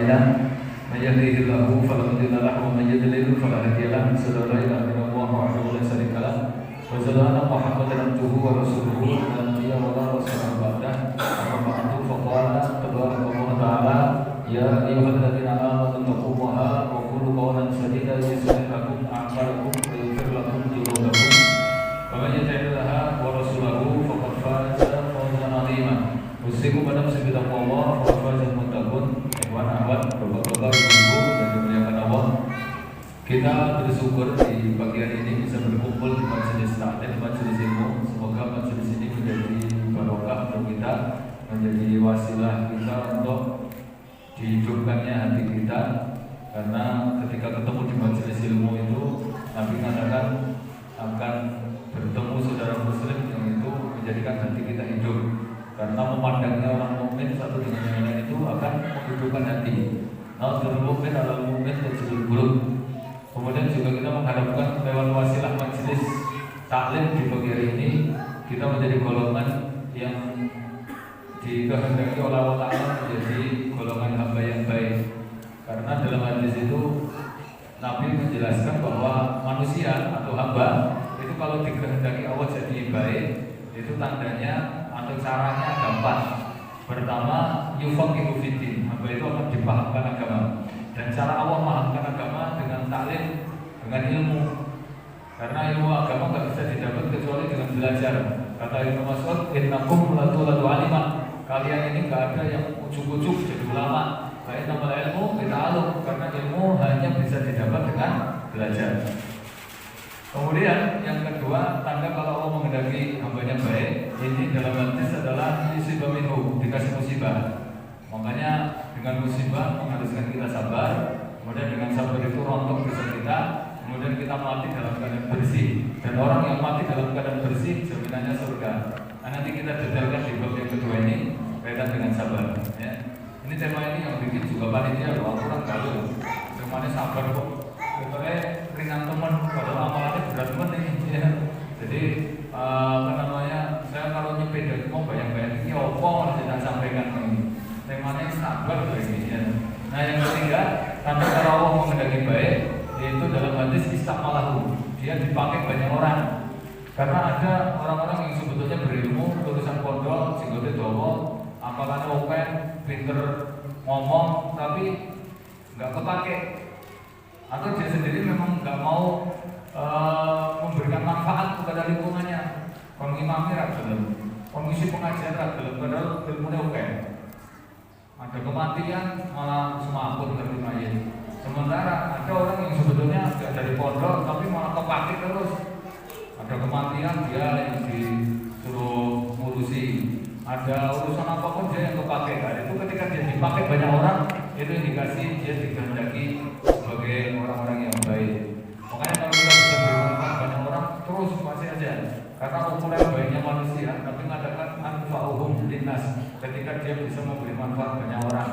أعمالنا من يهده الله فلا مضل له ومن يضلل فلا هادي له أشهد أن لا إله إلا الله وحده لا شريك له وأشهد أن محمدا عبده ورسوله لا نبي ولا رسول بعده أما بعد فقال تبارك الله تعالى يا أيها الذين آمنوا اتقوا الله وقولوا قولا سديدا يصلح لكم أعمالكم ويغفر لكم ذنوبكم ومن يطع الله ورسوله فقد فاز فوزا عظيما أوصيكم بنفسي بتقوى الله فقد فاز المتقون. Ikhwan akhwat, bapak-bapak, ibu dan dimuliakan Allah, kita bersyukur di pagi hari ini bisa berkumpul di majelis taklim, majelis ilmu. Semoga majelis ini menjadi barokah untuk kita, menjadi wasilah kita untuk dihidupkannya hati kita. Karena ketika ketemu di majelis ilmu itu, Nabi mengatakan akan bertemu saudara muslim yang itu menjadikan hati kita hidup. Karena memandangnya orang mukmin satu dengan yang lain itu akan menghidupkan hati. Nazarul mukmin alal mukmin tajlul qulub. Kemudian juga kita mengharapkan lewat wasilah majelis taklim di pagi hari ini kita menjadi golongan yang dikehendaki oleh Allah Ta'ala menjadi golongan hamba yang baik. Karena dalam hadis itu Nabi menjelaskan bahwa manusia atau hamba itu kalau dikehendaki Allah jadi baik, itu tandanya atau caranya gampang. Pertama, yufaqihu fiddin, hamba itu akan dipahamkan agama. Dan cara Allah memahamkan agama dengan taklim, dengan ilmu. Karena ilmu agama nggak bisa didapat kecuali dengan belajar. Kata Ibnu Mas'ud, innakum latulatu alimah. Kalian ini nggak ada yang ujuk-ujuk jadi ulama. Baik nama ilmu kita alum, karena ilmu hanya bisa didapat dengan belajar. Kemudian yang kedua, tanda kalau Allah menghendaki hambanya baik, ini dalam hadis adalah musibah minhu, dikasih musibah. Makanya dengan musibah mengharuskan kita sabar. Kemudian dengan sabar itu rontok dosa kita. Kemudian kita mati dalam keadaan bersih. Dan orang yang mati dalam keadaan bersih jaminannya surga. Nah, nanti kita detailkan di bab yang kedua ini kaitan dengan sabar. Ya. Ini tema ini yang bikin juga panitia loh. Aku orang galau. Temanya sabar kok. Sebenarnya ringan teman, padahal amalannya berat teman ini. Ya. Jadi apa namanya? Saya kalau nyepeda mau bayang-bayang ini apa harus kita sampaikan ini. Temanya sabar ini. Ya. Nah yang ketiga, tanda kalau Allah menghendaki baik, yaitu dalam hadis istakmalahu, dia dipakai banyak orang. Karena ada orang-orang yang sebetulnya berilmu, lulusan pondok, singgotnya dawa, apalannya open, pinter ngomong, tapi nggak kepake. Atau dia sendiri memang nggak mau memberikan manfaat kepada lingkungannya. Pengimami ragilem, pengisi pengajian ragilem, padahal ilmunya oke. Ada kematian malah semakut dari mayat. Sementara ada orang yang sebetulnya nggak dari pondok tapi malah kepake terus. Ada kematian dia yang disuruh ngurusi. Ada urusan apapun dia yang kepake. Nah, itu ketika dia dipakai banyak orang, itu indikasi dia dikehendaki sebagai orang-orang yang baik. Makanya kalau kita bisa bermanfaat banyak orang, terus masih aja. Karena ukuran baiknya manusia, tapi mengatakan anfa'uhum linnas. Ketika dia bisa memberi manfaat banyak orang.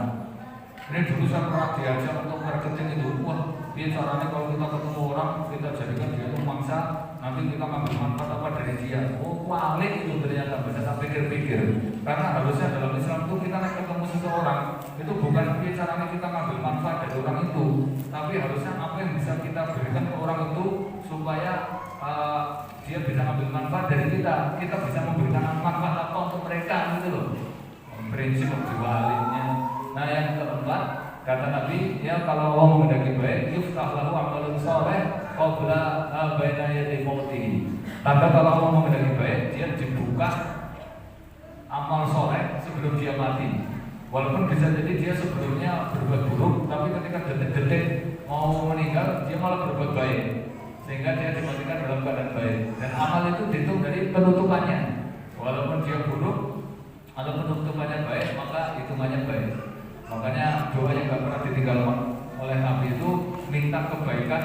Ini dulu saya pernah diajak untuk marketing itu. Wah, ini caranya kalau kita ketemu orang, kita jadikan dia itu mangsa. Nanti kita ngambil manfaat apa dari dia. Oh, walik itu ternyata bisa tak pikir-pikir. Karena harusnya dalam Islam itu kita ketemu seseorang itu bukan caranya kita ngambil manfaat dari orang itu, tapi harusnya apa yang bisa kita berikan ke orang itu supaya dia bisa ngambil manfaat dari kita. Kita bisa memberikan manfaat apa untuk mereka gitu loh. Prinsip diwalinya. Nah yang keempat, kata Nabi, ya kalau Allah menghendaki baik, yuftah lahu amalun sholeh qabla baina yaday mautih. Tanda kalau Allah menghendaki baik, dia dibuka amal soleh sebelum dia mati. Walaupun bisa jadi dia sebelumnya berbuat buruk, tapi ketika detik-detik mau meninggal, dia malah berbuat baik, sehingga dia dimatikan dalam keadaan baik. Dan amal itu dihitung dari penutupannya. Walaupun dia buruk, atau penutupannya baik, maka hitungannya baik. Makanya doa yang gak pernah ditinggal oleh Nabi itu minta kebaikan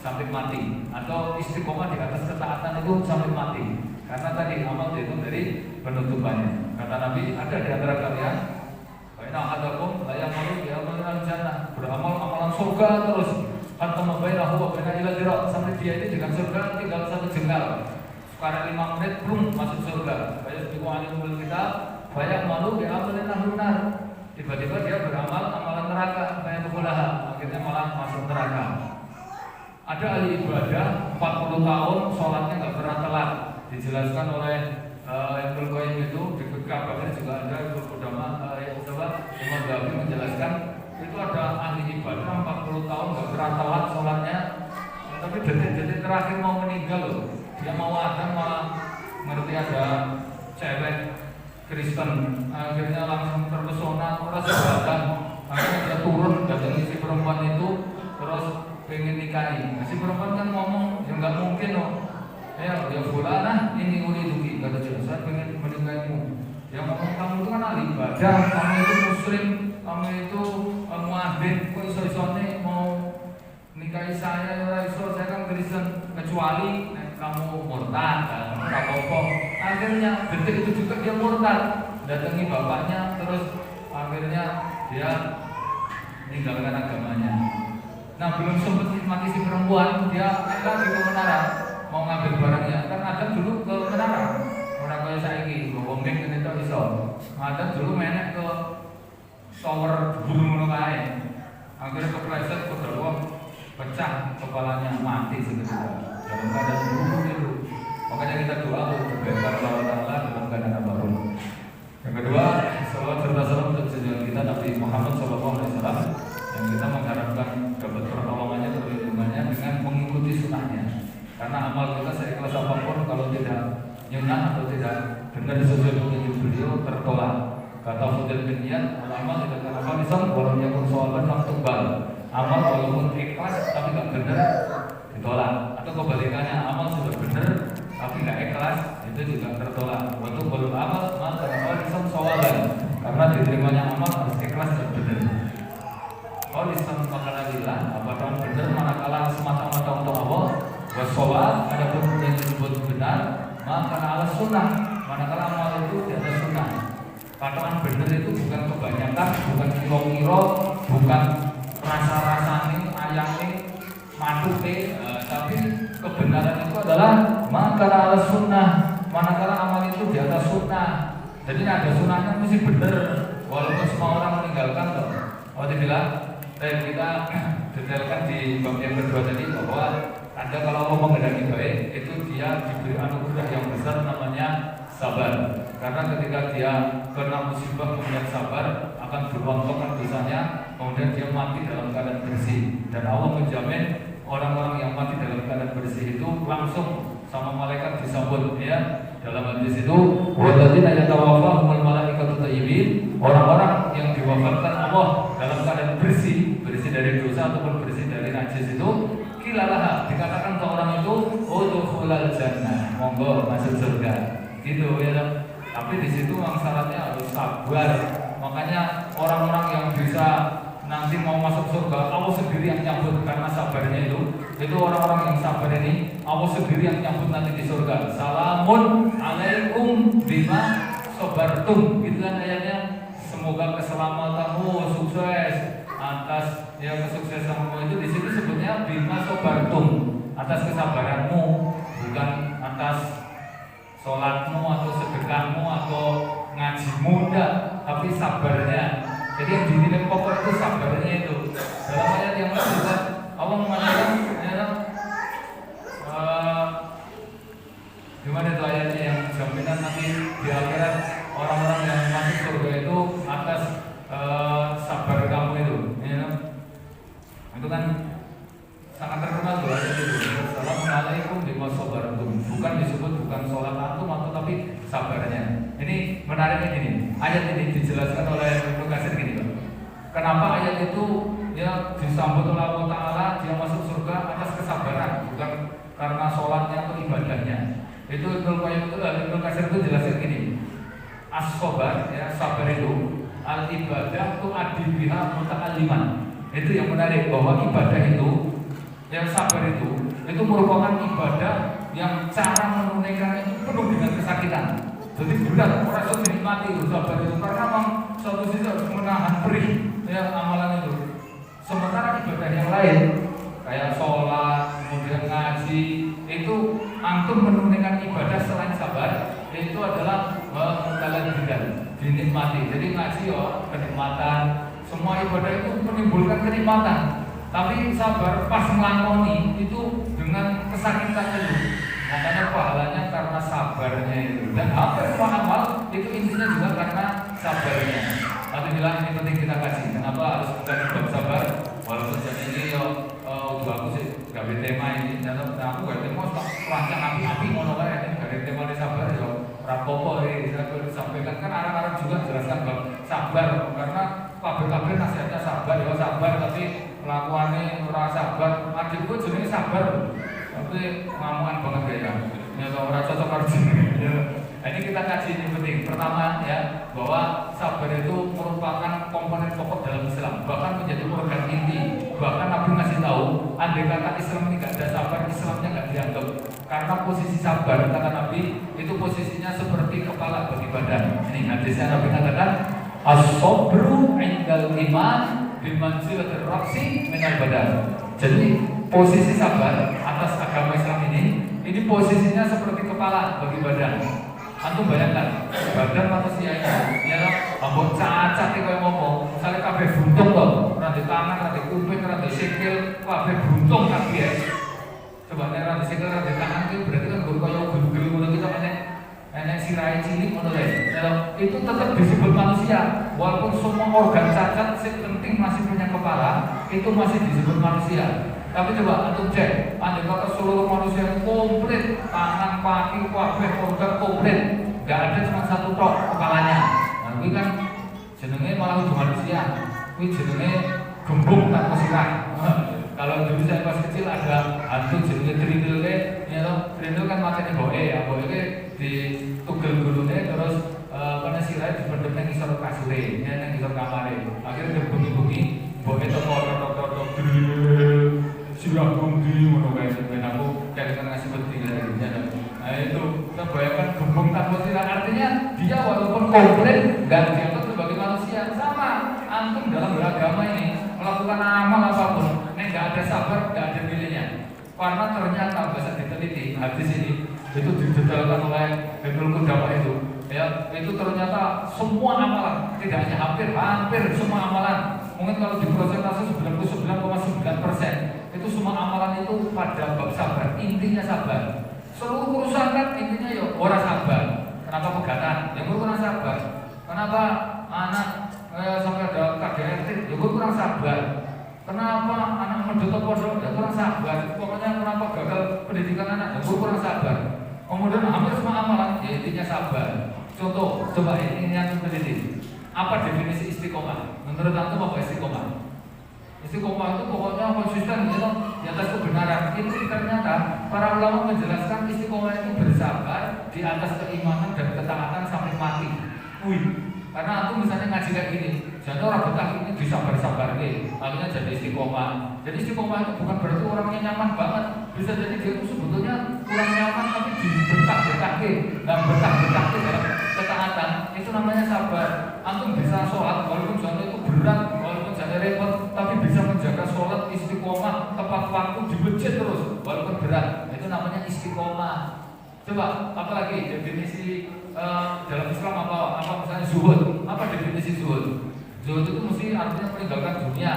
sampai mati, atau istiqomah di atas ketaatan itu sampai mati. Karena tadi amal dihitung dari penutupannya. Kata Nabi, ada di antara kalian baina ahadakum la ya'malu bi amalil jannah, beramal amalan surga terus hatta mabainahu wa baina ila dira, sampai dia ini dengan surga tinggal satu jengkal. Sekarang 5 menit belum masuk surga. Banyak biku alimul kita banyak malu bi amalin ahlunar. tiba-tiba dia beramal amalan neraka, kayak tukulaha, akhirnya malah masuk neraka. Ada ahli ibadah 40 tahun sholatnya nggak pernah telat, dijelaskan oleh Ibnu Qayyim itu di kabarnya juga ada Ibnu Qudamah Imam Ghazali menjelaskan itu ada ahli ibadah 40 tahun nggak pernah telat sholatnya, tapi detik-detik terakhir mau meninggal loh, dia mau ada malah ngerti ada cewek Kristen, akhirnya langsung terpesona, terus bahkan akhirnya dia turun datangi si perempuan itu, terus pengen nikahi. Nah, si perempuan kan ngomong, ya nggak mungkin loh. Ya fulana ini uriduki, kata dia, saya pengen menikahimu. Yang ngomong kamu itu kan ahli ibadah, kamu itu muslim, kamu itu muadzin, kok iso-isone mau nikahi saya, saya kan Kristen, kecuali kamu murtad, kamu apa-apa. Akhirnya detik itu juga dia murtad, datangi bapaknya, terus akhirnya dia meninggalkan agamanya. Nah, belum sempat mati si perempuan, dia lagi ke menara mau ngambil barangnya. Kan ada dulu ke menara, orang kaya saiki, bawa mic ini tak bisa. Ada dulu menek ke tower gunung kae. Akhirnya kepleset ke bawah, pecah kepalanya, mati seketika. Dalam keadaan buruk itu. Makanya kita doa untuk kebaikan Allah Ta'ala dalam keadaan apapun. Yang kedua, salawat serta salam untuk junjungan kita Nabi Muhammad SAW, yang kita mengharapkan dapat pertolongannya, perlindungannya dengan mengikuti sunnahnya. Karena amal kita seikhlas apapun kalau tidak nyunah atau tidak benar sesuai petunjuk beliau tertolak. Kata Fudil bin Iyad, amal tidak akan khalisan walau yakun shawaban lam tuqbal. Amal walaupun ikhlas tapi tidak benar ditolak. Atau kebalikannya, amal sudah benar tapi nggak ikhlas, itu juga tertolak. Waktu belum amal maka khalisan shawaban, karena diterimanya amal harus ikhlas dan benar. Khalisan makanan lillah, apakah benar manakala semata-mata untuk Allah. Wasshawab, adapun yang disebut benar maka ala sunnah, manakala amal itu di atas sunnah. Patokan benar itu bukan kebanyakan, bukan kiro-kiro, bukan rasa-rasanya, ayamnya, maduknya, tapi kebenaran itu adalah maka ala sunnah, manakala amal itu di atas sunnah. Jadi ada sunnahnya mesti benar, walaupun semua orang meninggalkan loh. Oh dibilang, kita detailkan di bab yang kedua tadi bahwa Anda kalau Allah menghendaki baik, itu dia diberi anugerah yang besar namanya sabar. Karena ketika dia kena musibah kemudian sabar, akan berontokkan dosanya, kemudian dia mati dalam keadaan bersih. Dan Allah menjamin orang-orang yang mati dalam keadaan bersih itu langsung sama malaikat disambut, ya. Dalam hadis itu, walladzina yatawaffahumul malaikatu thayyibin, orang-orang yang diwafatkan Allah dalam keadaan bersih dari dosa ataupun bersih dari najis itu, kilalah dikatakan ke orang itu, udkhulal jannah, monggo masuk surga. Gitu ya. Tapi di situ syaratnya harus sabar. Makanya orang-orang yang bisa nanti mau masuk surga, Allah sendiri yang nyambut karena sabarnya itu orang-orang yang sabar ini, Allah sendiri yang nyambut nanti di surga. Salamun alaikum bima sabartum. Gitu kan ayatnya. Semoga keselamatanmu, sukses atas ya kesuksesanmu itu di sini sebutnya bima sabartum, atas kesabaranmu, bukan atas sholatmu atau sedekahmu atau ngajimu, enggak, tapi sabarnya. Jadi yang dinilai pokok itu sabarnya itu. Dalam ayat yang lain juga Allah mengatakan gimana itu ayatnya yang jaminan nanti di akhirat orang-orang yang masuk surga itu atas sabar kamu itu, ya. Itu kan sangat terkenal tuh ayat itu. Assalamualaikum bima sabartum. Bukan disebut bukan sholat antum atau tapi sabarnya. Ini menariknya gini. Ayat ini dijelaskan oleh Ibnu Katsir gini, Pak. Kenapa ayat itu ya disambut oleh Allah Ta'ala dia masuk surga atas kesabaran, bukan karena sholatnya atau ibadahnya. Itu Ibnu Katsir itu jelasin gini. As-sabar, ya sabar itu al-ibadah tu adibiha muta'alliman. Itu yang menarik bahwa ibadah itu yang sabar itu merupakan ibadah yang cara menunaikannya itu penuh dengan kesakitan. Jadi berat, orang itu dinikmati itu sabar itu karena memang suatu sisi harus menahan perih ya amalan itu. Sementara ibadah yang lain kayak sholat, kemudian ngaji, itu antum menunaikan ibadah selain sabar itu adalah mengkalahin dinikmati. Jadi ngaji ya kenikmatan, semua ibadah itu menimbulkan kenikmatan. Tapi sabar pas ngelakoni itu dengan kesakitan itu. Makanya pahalanya karena sabarnya itu. Dan hampir semua amal itu intinya juga karena sabarnya. Tapi bilang ini penting kita kaji. Kenapa harus kita bab sabar? Walaupun jadi ini udah aku sih gak ada tema ini. Dan aku gak ada tema rancang api-api ngono kae. Gak ada tema di sabar ya. Rapopo ini saya sampaikan kan arah-arah juga jelaskan bab sabar karena kabeh-kabeh nasihatnya sabar ya sabar tapi kelakuannya ora sabar. Adikku jenenge sabar. Tapi ngamuan banget kayaknya. Ya kalau ora cocok karo jenenge. Nah, ini kita kaji ini penting. Pertama ya bahwa sabar itu merupakan komponen pokok dalam Islam, bahkan menjadi organ inti. Bahkan Nabi ngasih tahu, andai kata Islam ini nggak ada sabar, Islamnya nggak dianggap. Karena posisi sabar kata Nabi itu posisinya seperti kepala bagi badan. Ini hadisnya Nabi katakan, as-sabru 'indal iman bimanzilatir ra'si minal badan. Jadi posisi sabar atas agama Islam ini posisinya seperti kepala bagi badan. Antum bayangkan badan manusia ini ya ambon cacat iki koyo ngopo misale kabeh buntung to ora di tangan ora di kuping ora di sikil kabeh buntung kabeh coba nek ora di sikil ora di tangan iki berarti kan koyo gulu-gulu ngono iki kok enek sirahe cilik ngono lho itu tetap disebut manusia walaupun semua organ cacat sing penting masih punya kepala itu masih disebut manusia. Tapi coba antum cek, andai kata seluruh manusia komplit, tangan, kaki, kabeh organ komplit, nggak ada cuma satu tok kepalanya. Nah, ini kan jenenge malah udah manusia, ini jenenge gembung tanpa sirah. Kalau dulu saya pas kecil ada hantu jenenge Trindil ya toh, Trindil kan matanya boe ya, boe di tugel gulune terus karena sirah dipendem nang isor kasure, nang isor kamare. Akhirnya dia bunyi-bunyi, boe tok sirah bungki ngono kae ben aku kayak ngasih penting dari dia. Nah itu kita bayangkan gembung tanpa sirah artinya dia walaupun komplit dan dianggap sebagai manusia sama antum dalam beragama ini melakukan amal apapun nek nggak ada sabar nggak ada nilainya karena ternyata bisa diteliti hadis ini itu didetailkan oleh Ibnu Qudamah itu ya itu ternyata semua amalan tidak hanya hampir semua amalan mungkin kalau di persentase 99,9% itu semua amalan itu pada bab sabar, intinya sabar. Seluruh kerusakan intinya ya orang sabar. Kenapa pegatan? Ya kurang sabar. Kenapa anak sampai ada KDRT? Ya kurang sabar. Kenapa anak menduta pondok? Ya kurang sabar. Pokoknya kenapa gagal pendidikan anak? Ya kurang sabar. Kemudian hampir semua amalan ya intinya sabar. Contoh, coba ini yang peneliti. Apa definisi istiqomah? Menurut antum apa istiqomah? Istiqomah itu pokoknya konsisten gitu di atas kebenaran. Itu ternyata para ulama menjelaskan istiqomah itu bersabar di atas keimanan dan ketaatan sampai mati. Karena aku misalnya ngaji kayak gini, jadi orang betah ini disabar-sabar akhirnya jadi istiqomah. Jadi istiqomah itu bukan berarti orangnya nyaman banget. Bisa jadi dia itu sebetulnya kurang nyaman tapi dibetah-betah dan betah-betah dalam ketaatan. Itu namanya sabar. Antum bisa sholat walaupun sholat itu berat, walaupun jadi repot, tapi bisa menjaga sholat istiqomah tepat waktu di masjid terus walaupun berat. Itu namanya istiqomah. Coba apalagi definisi dalam Islam apa misalnya zuhud. Apa definisi zuhud? Zuhud itu mesti artinya meninggalkan dunia.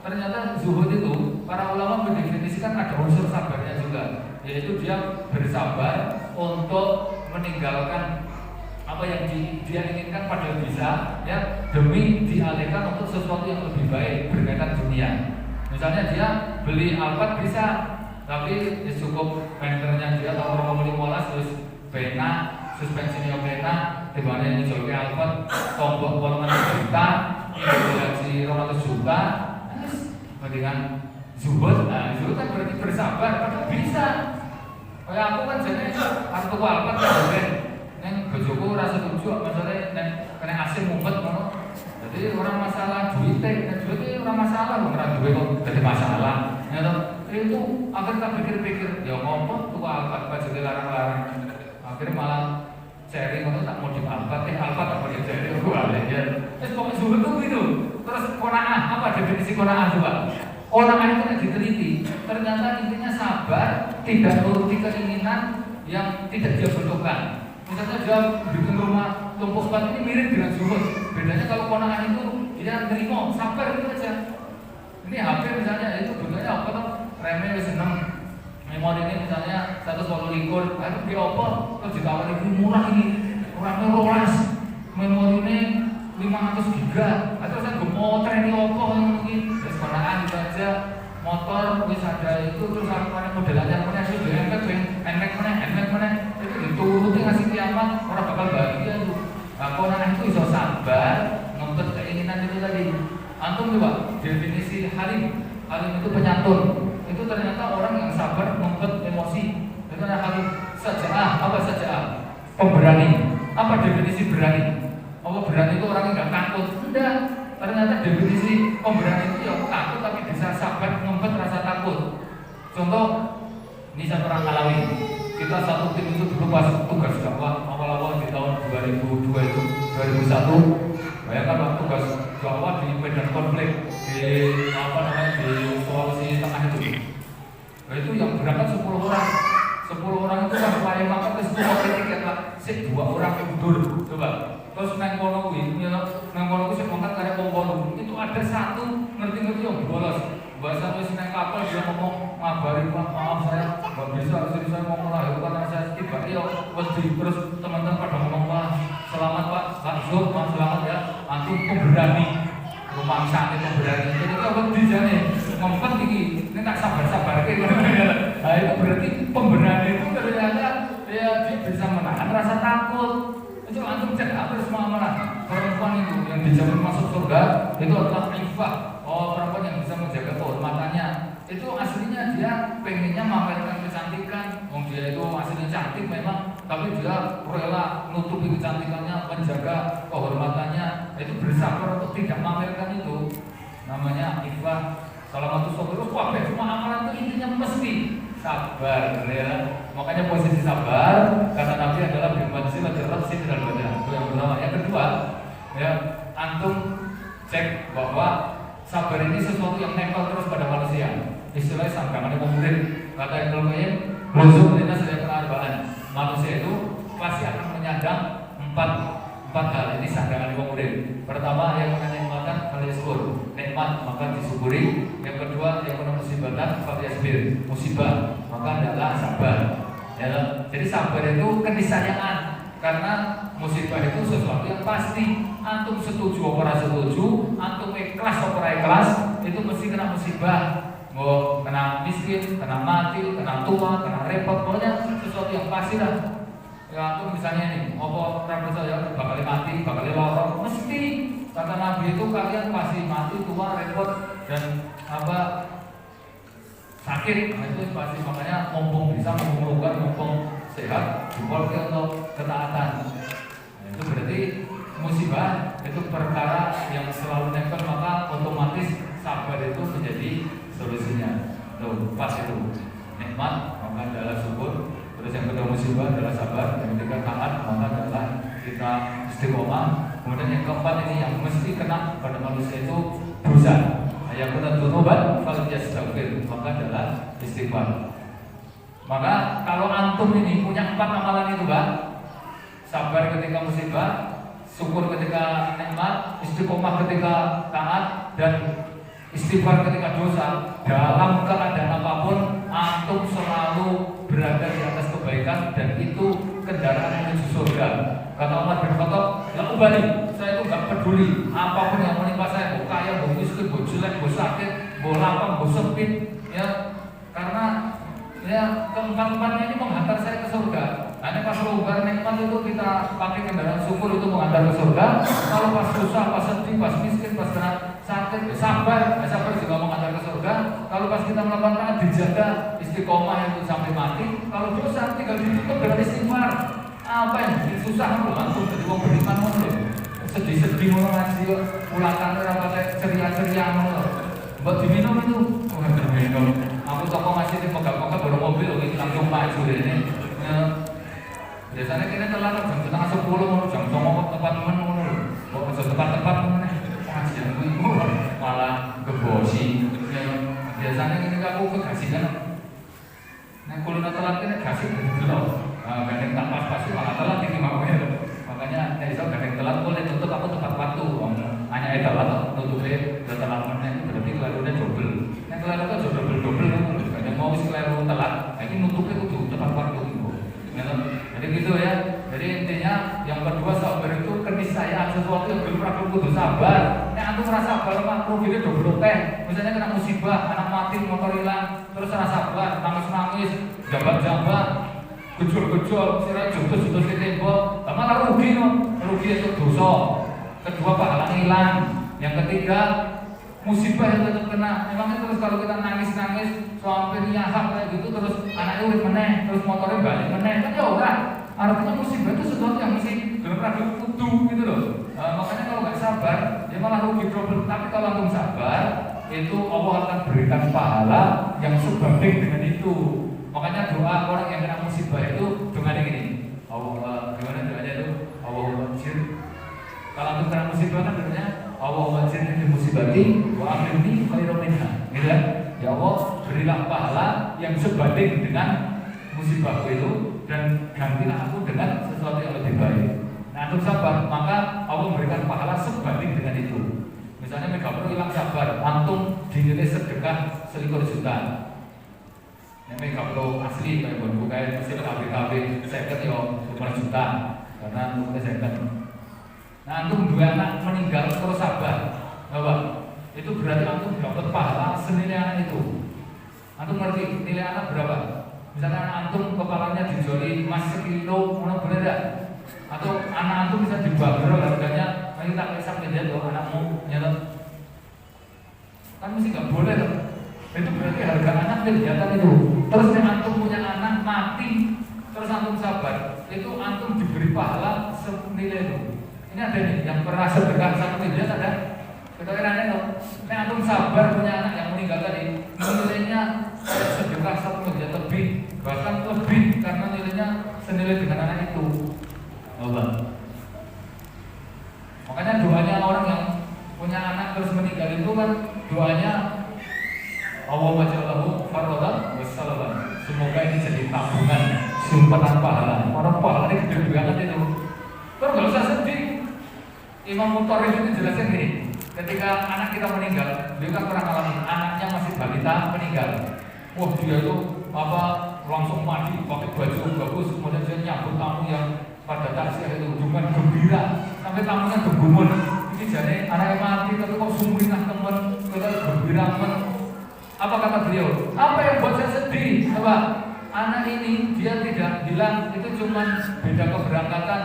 Ternyata zuhud itu para ulama mendefinisikan ada unsur sabarnya juga, yaitu dia bersabar untuk meninggalkan apa yang dia inginkan pada bisa ya demi dialihkan untuk sesuatu yang lebih baik berkaitan dunia. Misalnya dia beli Alphard bisa, tapi cukup penternya dia tahun 2015 terus pena suspensinya pena dimana ini jauh Alphard tombol potongan juta ini gaji 200 juta dengan zuhud. Nah zuhud kan berarti bersabar padahal bisa kayak aku kan jadi kartu Alphard kan neng bojoku ora setuju masalahnya neng kena AC mumet ngono. Jadi orang masalah duitnya, duitnya orang masalah, orang duit kok jadi masalah. Ya itu akan tak pikir-pikir, ya ngomong tuh Alphard jadi larang-larang. Akhirnya malah sharing itu tak mau Alphard tak mau sharing gua aja. Terus pokoknya zuhud tuh gitu. Terus qanaah, apa definisi qanaah coba? Qanaah itu yang diteliti, ternyata intinya sabar, tidak nuruti keinginan yang tidak dia butuhkan. Misalnya dia bikin rumah kelompok 4 ini mirip dengan zuhud. Bedanya kalau qanaah itu dia nerima, sabar itu aja. Ini HP misalnya itu bentuknya apa tuh? Remnya wis seneng. Memori ini misalnya 128 likur, itu di apa? Terus ditawarin ini murah ini, orangnya rolas. Memori ini 500 giga. Atau saya mau tren ini apa mungkin? Terus qanaah itu aja. Motor wis ada itu terus apa model anyar mana sih NMAX mana itu dituruti ngasih kiamat orang bakal bahagia tuh. Qanaah itu iso sabar ngempet keinginan itu tadi. Antum coba definisi halim itu penyantun. Itu ternyata orang yang sabar ngempet emosi. Itu ada halim. Saja'ah, apa saja'ah? Pemberani. Apa definisi berani? Apa berani itu orang yang nggak takut? Enggak. Ternyata definisi pemberani itu ya takut tapi bisa sabar ngempet rasa takut. Contoh, ini satu orang Alawi. Kita satu tim itu dulu pas tugas dakwah awal-awal di tahun 2002 itu 2001. Bayangkan waktu tugas dakwah di medan konflik di di Sulawesi Tengah itu. Nah, itu yang berangkat 10 orang. 10 orang itu kan paling makan ke 10 tiket lah. 2 orang mundur. Coba. Terus nang kono kuwi, nang kono kuwi sing mangkat kare wong itu ada satu ngerti-ngerti yang bolos. Bahasa wis nang kapal dia ngomong, "Ngabari Pak, maaf saya enggak bisa istri saya mau melahirkan saya tiba yo wedi." Terus teman-teman pada ngomong, "Pak, selamat Pak, langsung Pak, selamat ya. Antum pemberani." Rumangsa itu pemberani. Jadi kok wedi jane ngempet iki, nek tak sabar-sabarke. Nah, itu berarti pemberani itu ternyata dia bisa menahan rasa takut. Itu antum cek apa semua amalan perempuan itu yang dijamin masuk surga itu adalah ifah. Oh, perempuan yang bisa menjaga kehormatannya itu aslinya dia pengennya memamerkan kecantikan. Dia itu aslinya cantik memang, tapi dia rela nutupi kecantikannya, menjaga kehormatannya. Itu bersabar untuk tidak memamerkan itu. Namanya ifah. Salah satu sopir semua amalan itu intinya mesti sabar, ya. Makanya posisi sabar kata Nabi adalah bimansil terus dan badan. Itu yang pertama. Yang kedua, ya, antum cek bahwa sabar ini sesuatu yang nempel terus pada manusia. Istilahnya sangkangannya murid. Kata Ibnu Qayyim, "Luzum lina sedaya penarbaan." Manusia itu pasti akan menyandang empat hal. Ini sangkangan murid. Pertama, yang menikmatan al-syukur, nikmat maka disyukuri. Yang kedua, yang kena musibatan falyasbir, musibah maka adalah sabar. Ya, jadi sabar itu keniscayaan karena musibah itu sesuatu yang pasti. Antum setuju apa setuju, antum ikhlas apa ikhlas, itu mesti kena musibah. Mau kena miskin, kena mati, kena tua, kena repot, pokoknya sesuatu yang pasti lah. Ya antum misalnya nih, apa repot saya bakal mati, bakal lorong, mesti. Kata Nabi itu kalian pasti mati, tua, repot dan apa sakit. Nah, itu pasti, makanya mumpung bisa, mumpung luka, mumpung sehat, dibolke untuk ketaatan. Nah, itu berarti musibah itu perkara yang selalu nempel, maka otomatis sabar itu menjadi solusinya. Tuh, pas itu nikmat maka adalah syukur. Terus yang kedua musibah adalah sabar. Yang ketiga taat maka adalah kita istiqomah. Kemudian yang keempat ini yang mesti kena pada manusia itu dosa. Yang benar dzunuban fal yastaghfir maka adalah istighfar. Maka kalau antum ini punya 4 amalan itu, Pak. Sabar ketika musibah, syukur ketika nikmat, istiqomah ketika taat, dan istighfar ketika dosa. Dalam keadaan apapun, antum selalu berada di atas kebaikan dan itu kendaraan menuju surga. Kata Umar bin Khattab, "La ubali, saya itu gak peduli apapun yang menimpa saya, mau kaya, mau miskin, mau jelek, mau sakit, mau lapang, mau sempit, ya, karena ya keempat-empatnya ini menghantar saya ke surga." Nah, ini pas lugar nikmat itu kita pakai kendaraan syukur itu menghantar ke surga. Kalau pas susah, pas sedih, pas miskin, pas kena sakit, sabar, sabar juga menghantar ke surga. Kalau pas kita melakukan taat dijaga istiqomah itu sampai mati. Kalau dosa tinggal ditutup dengan istighfar. Apa yang bikin susah lo langsung jadi wong beriman lo. Sedih-sedih lo ngaji ulatan apa ceria-ceria lo. Buat diminum itu. Oh, diminum. Aku toko ngasih di mogak-mogak baru mobil lo gitu langsung maju ini. Biasanya kita telat jam setengah 10 mau jam 9 tempat temen ngono lho. Kok bisa tempat-tempat ngono pengajian ibu malah kebosi. Biasanya ini aku kasih kan. Nek kulino telat kene kasih dulu. Gandeng tak pas-pas malah telat iki mau. Makanya nek iso udah telat meneh berarti kelirunya double. Nek keliru kok double kan yang mau wis keliru telat, ini nutupnya kudu tepat waktu itu. Jadi gitu ya. Jadi intinya yang kedua sabar itu keniscayaan sesuatu yang belum pernah kudu sabar. Nek antum merasa sabar mah rugine double teh. Misalnya kena musibah, anak mati, motor hilang, terus rasa sabar, nangis-nangis, jabat-jabat, gejol-gejol, sira jutus-jutus ke tembok, malah rugi no. Rugi itu dosa. Kedua pahala hilang. Yang ketiga musibah yang tetap kena. Memangnya terus kalau kita nangis-nangis sampai nyahak kayak gitu terus anaknya urip meneh, terus motornya balik meneh, kan ya ora. Artinya musibah itu sesuatu yang mesti belum pernah kudu gitu loh. Makanya kalau nggak sabar, ya malah rugi problem. Tapi kalau antum sabar, itu Allah akan berikan pahala yang sebanding dengan itu. Makanya doa orang yang kena musibah itu dengan gini. Allah gimana doanya itu? Allahumma ajir. Kalau antum kena musibah kan doanya Allahumma ajirni fi musibati wa akhirni khairan minha. Gitu kan? Ya Allah, berilah pahala yang sebanding dengan musibahku itu dan gantilah aku dengan sesuatu yang lebih baik. Nah, antum sabar, maka Allah memberikan pahala sebanding dengan itu. Misalnya Megapro hilang sabar, antum dinilai sedekah 1 juta. Nah, Megapro asli kayak buku kayak mesin KBKB second yo 5 juta karena antumnya second. Nah, antum dua anak meninggal terus sabar, apa? Itu berarti antum dapat pahala senilai anak itu. Antum ngerti nilai anak berapa? Misalnya anak antum kepalanya dijoli emas 1 kilo, mana boleh tidak? Atau anak antum bisa dibagrol harganya, nanti tak kisah lihat loh anakmu, nyata. Kan mesti nggak boleh loh. Itu berarti harga anak kelihatan itu. Terus nih antum punya anak mati, terus antum sabar, itu antum diberi pahala senilai itu. Ini ada nih yang pernah sedekah 1 miliar ada. Kita kira loh. Nih antum sabar punya anak yang meninggal tadi, nilainya sedekah 1 miliar lebih, bahkan lebih karena nilainya senilai dengan anak itu. Allah. Makanya doanya orang yang punya anak terus meninggal itu kan doanya Allahumma ja'alhu fardhan wassalaman. Semoga ini jadi tabungan simpanan pahala. Orang pahala ini gede banget itu. Terus nggak usah sedih. Imam Mutarrif itu jelaskan gini. Ketika anak kita meninggal, dia kan pernah ngalamin anaknya masih balita meninggal. Wah dia itu langsung mandi pakai baju bagus, kemudian dia nyambut tamu yang pada taksiah itu dengan gembira sampai tamunya bergumul. Ini jadi anaknya mati tapi kok sumringah teman, kita gembira teman. Apa kata beliau? Apa yang buat saya sedih? Coba anak ini dia tidak bilang itu cuma beda keberangkatan.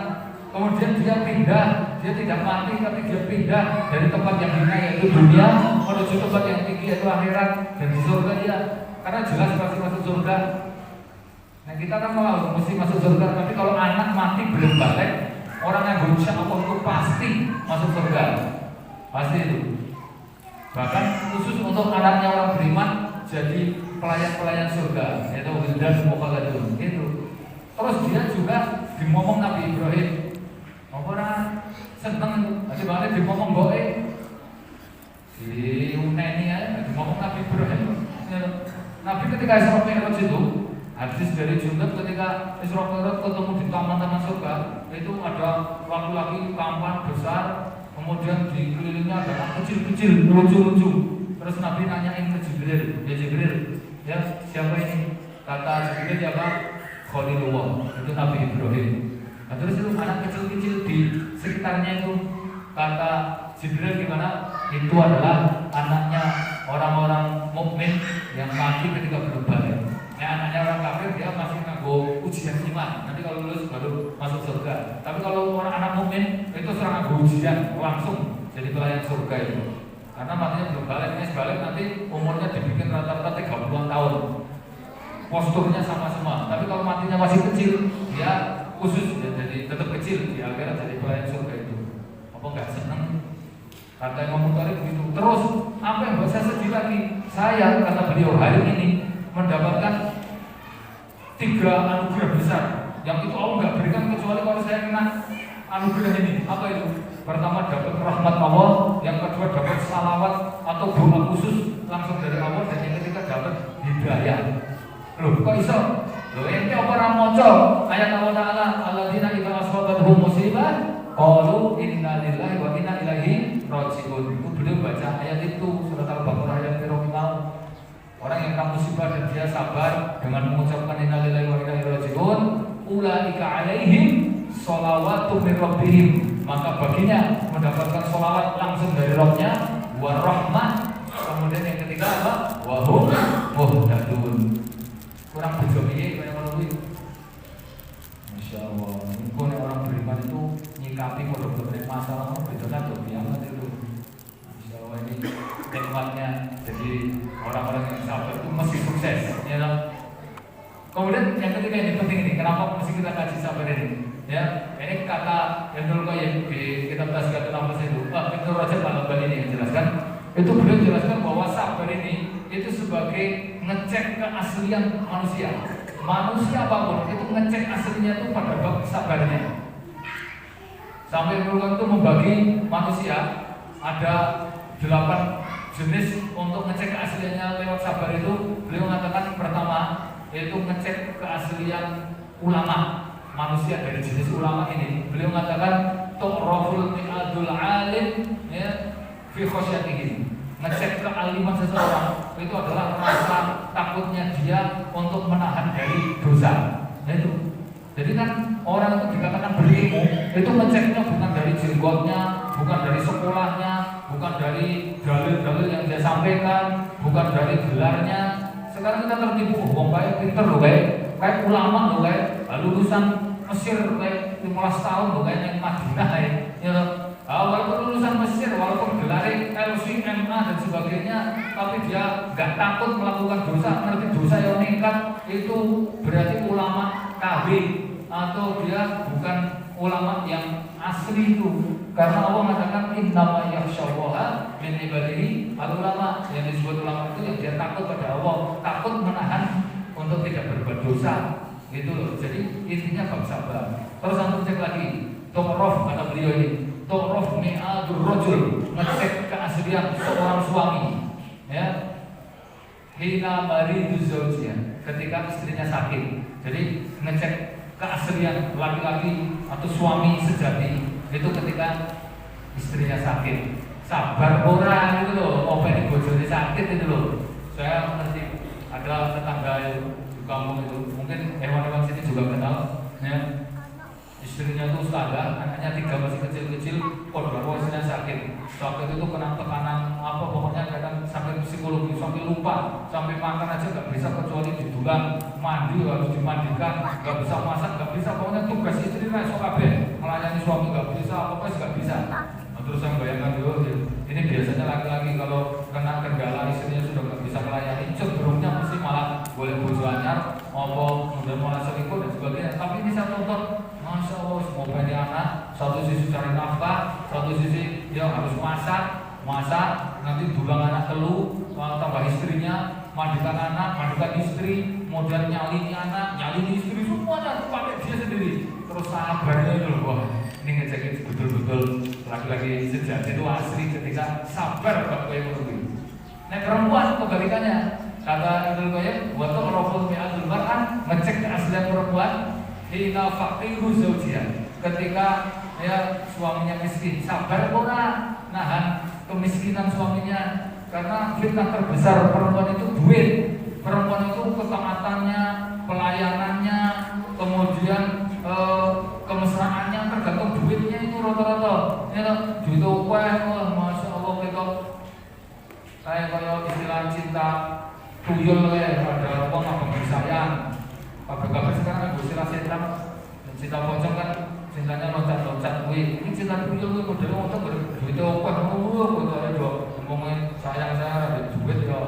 Kemudian dia pindah, dia tidak mati tapi dia pindah dari tempat yang hina yaitu dunia menuju tempat yang tinggi yaitu akhirat dan di surga dia. Karena jelas pasti masuk surga. Nah kita kan mau mesti masuk surga, tapi kalau anak mati belum balik, orang yang insya Allah itu pasti masuk surga, pasti itu. Bahkan khusus untuk anaknya orang beriman jadi pelayan-pelayan surga, yaitu wildan muqalladun itu. Terus dia juga dimomong Nabi Ibrahim, orang seneng itu, nanti banget dimomong boe, di uneni ya, dimomong Nabi Ibrahim. Nabi ketika Isra Mi'raj itu hadis dari Junad ketika Isra Mi'raj ketemu di taman-taman surga itu ada laki-laki tampan besar, kemudian dikelilingnya ada anak kecil-kecil lucu-lucu. Terus Nabi nanyain ke Jibril, ya Jibril, ya siapa ini? Kata Jibril siapa? Khalilullah, itu Nabi Ibrahim. Nah, terus itu anak kecil-kecil di sekitarnya itu kata Jibril gimana? Itu adalah anaknya orang-orang mukmin yang mati ketika belum balik. Nah, anaknya orang kafir dia masih nganggo ujian iman. Nanti kalau lulus baru masuk surga. Tapi kalau orang anak mukmin itu serang nganggo ujian langsung jadi pelayan surga itu. Karena matinya belum balik, balik nanti umurnya dibikin rata-rata 30-an tahun. Posturnya sama semua. Tapi kalau matinya masih kecil, dia khusus ya, jadi tetap kecil di akhirat jadi pelayan surga itu. Apa enggak seneng? Kata Imam Mutarrif begitu. Terus apa yang buat saya sedih lagi? Saya kata beliau hari ini mendapatkan 3 anugerah besar yang itu Allah nggak berikan kecuali kalau saya kena anugerah ini. Apa itu? Pertama dapat rahmat Allah, yang kedua dapat salawat atau doa khusus langsung dari Allah, dan yang ketiga dapat hidayah. Loh kok iso? Loh ente apa ora maca ayat Allah Taala alladzina idza asabatuhum musibah qalu inna lillahi wa inna ilaihi raji'un. Itu beliau baca ayat itu. kena musibah dan dia sabar dengan mengucapkan innalillahi wa inna ilaihi raji'un, ulaika alaihim sholawatu min rabbihim, maka baginya mendapatkan sholawat langsung dari Rabbnya, wa rahmah. Kemudian yang ketiga apa? Wa hum muhtadun. Kurang berjomiye kayak ngono kuwi. Masyaallah. Mungkin orang beriman itu nyikapi produk-produk masalah bedanya tuh kiamat itu. Masyaallah, ini nikmatnya. Jadi orang-orang yang sabar itu mesti sukses, ya kan? Kemudian yang ketiga ini penting ini, kenapa mesti kita kaji sabar ini? Ya, ini kata Ibnu Qayyim di kitab Tazkiyatun Nafs itu, Ibnu Rajab Al-Hambali ini yang jelaskan. Itu beliau jelaskan bahwa sabar ini itu sebagai ngecek keaslian manusia. Manusia apapun itu ngecek aslinya itu pada bab sabarnya. Sampai Ibnu itu membagi manusia ada 8 jenis untuk ngecek keasliannya lewat sabar itu. Beliau mengatakan pertama yaitu ngecek keaslian ulama. Manusia dari jenis ulama ini, beliau mengatakan tu'raful mi'adul alim ya fi khosyatihi. Ngecek kealiman seseorang itu adalah rasa takutnya dia untuk menahan dari dosa. Nah itu. Jadi kan orang itu dikatakan berilmu itu ngeceknya bukan dari jenggotnya, bukan dari sekolahnya, bukan dari dalil-dalil yang dia sampaikan, bukan dari gelarnya. Sekarang kita tertipu, wong kayak pinter loh, kayak ulama loh, kayak lulusan Mesir kayak 15 tahun loh, kayak yang Madinah ya. Walaupun lulusan Mesir, walaupun gelarnya LC, MA dan sebagainya, tapi dia nggak takut melakukan dosa, ngerti dosa yang nekat, itu berarti ulama KB atau dia bukan ulama yang asli itu. Karena Allah mengatakan innama yakhsyallaha min ibadihi al-ulama, yang disebut ulama itu yang dia takut pada Allah, takut menahan untuk tidak berbuat dosa. Gitu loh. Jadi intinya bab sabar. Terus antum cek lagi, tu'raf kata beliau ini, tu'raf mi'adur rajul, ngecek keaslian seorang suami. Ya. Hina maridu zaujiyah, ketika istrinya sakit. Jadi ngecek keaslian laki-laki atau suami sejati itu ketika istrinya sakit. Sabar orang itu loh, apa ini bojone sakit itu loh. Saya ngerti ada tetangga di kampung itu, mungkin hewan-hewan sini juga kenal, ya. Istrinya itu ustazah, anaknya 3 masih kecil-kecil, bahwa istrinya sakit. Sakit itu kena tekanan apa, pokoknya kadang sampai psikologi, sampai lupa, sampai makan aja nggak bisa kecuali didulang, mandi harus dimandikan, nggak bisa masak, nggak bisa, pokoknya tugas istri lah kabeh, melayani suami nggak bisa, apa nggak bisa. Nah, terus saya bayangkan dulu, ini biasanya laki-laki kalau kena kendala istrinya sudah nggak bisa melayani, cenderungnya mesti malah boleh bojo anyar, apa kemudian malah selingkuh dan sebagainya. Tapi ini saya tonton, masya Allah, semua banyak anak, satu sisi cari nafkah, satu sisi dia harus masak, nanti dulang anak telu, tambah istrinya, mandikan anak, mandikan istri, kemudian nyalini anak, nyalini istri, semuanya pakai dia sendiri. Terus sabarnya itu loh, wah, ini ngecekin betul-betul laki-laki sejati itu asli ketika sabar Bapak Ibu. Nah perempuan kebalikannya, kata Ibnu Qayyim, wa tu'raful mi'atul mar'ah, ngecek keaslian perempuan hina faqiru zaujiyah, ketika ya suaminya miskin, sabar ora nahan kemiskinan suaminya. Karena fitnah terbesar perempuan itu duit. Perempuan itu ketaatannya, pelayanannya, kemudian kemesraannya tergantung duitnya itu rata-rata. Ya duit akeh, masya Allah kita kayak istilah cinta tuyul ya, ada uang apa bersayang. Kabar sekarang ibu istilah cinta pocong kan cintanya loncat-loncat kuwi. Ini cinta tuyul kuwi model ngono duit akeh ngono kok ada ngomongin sayang saya ada duit ya.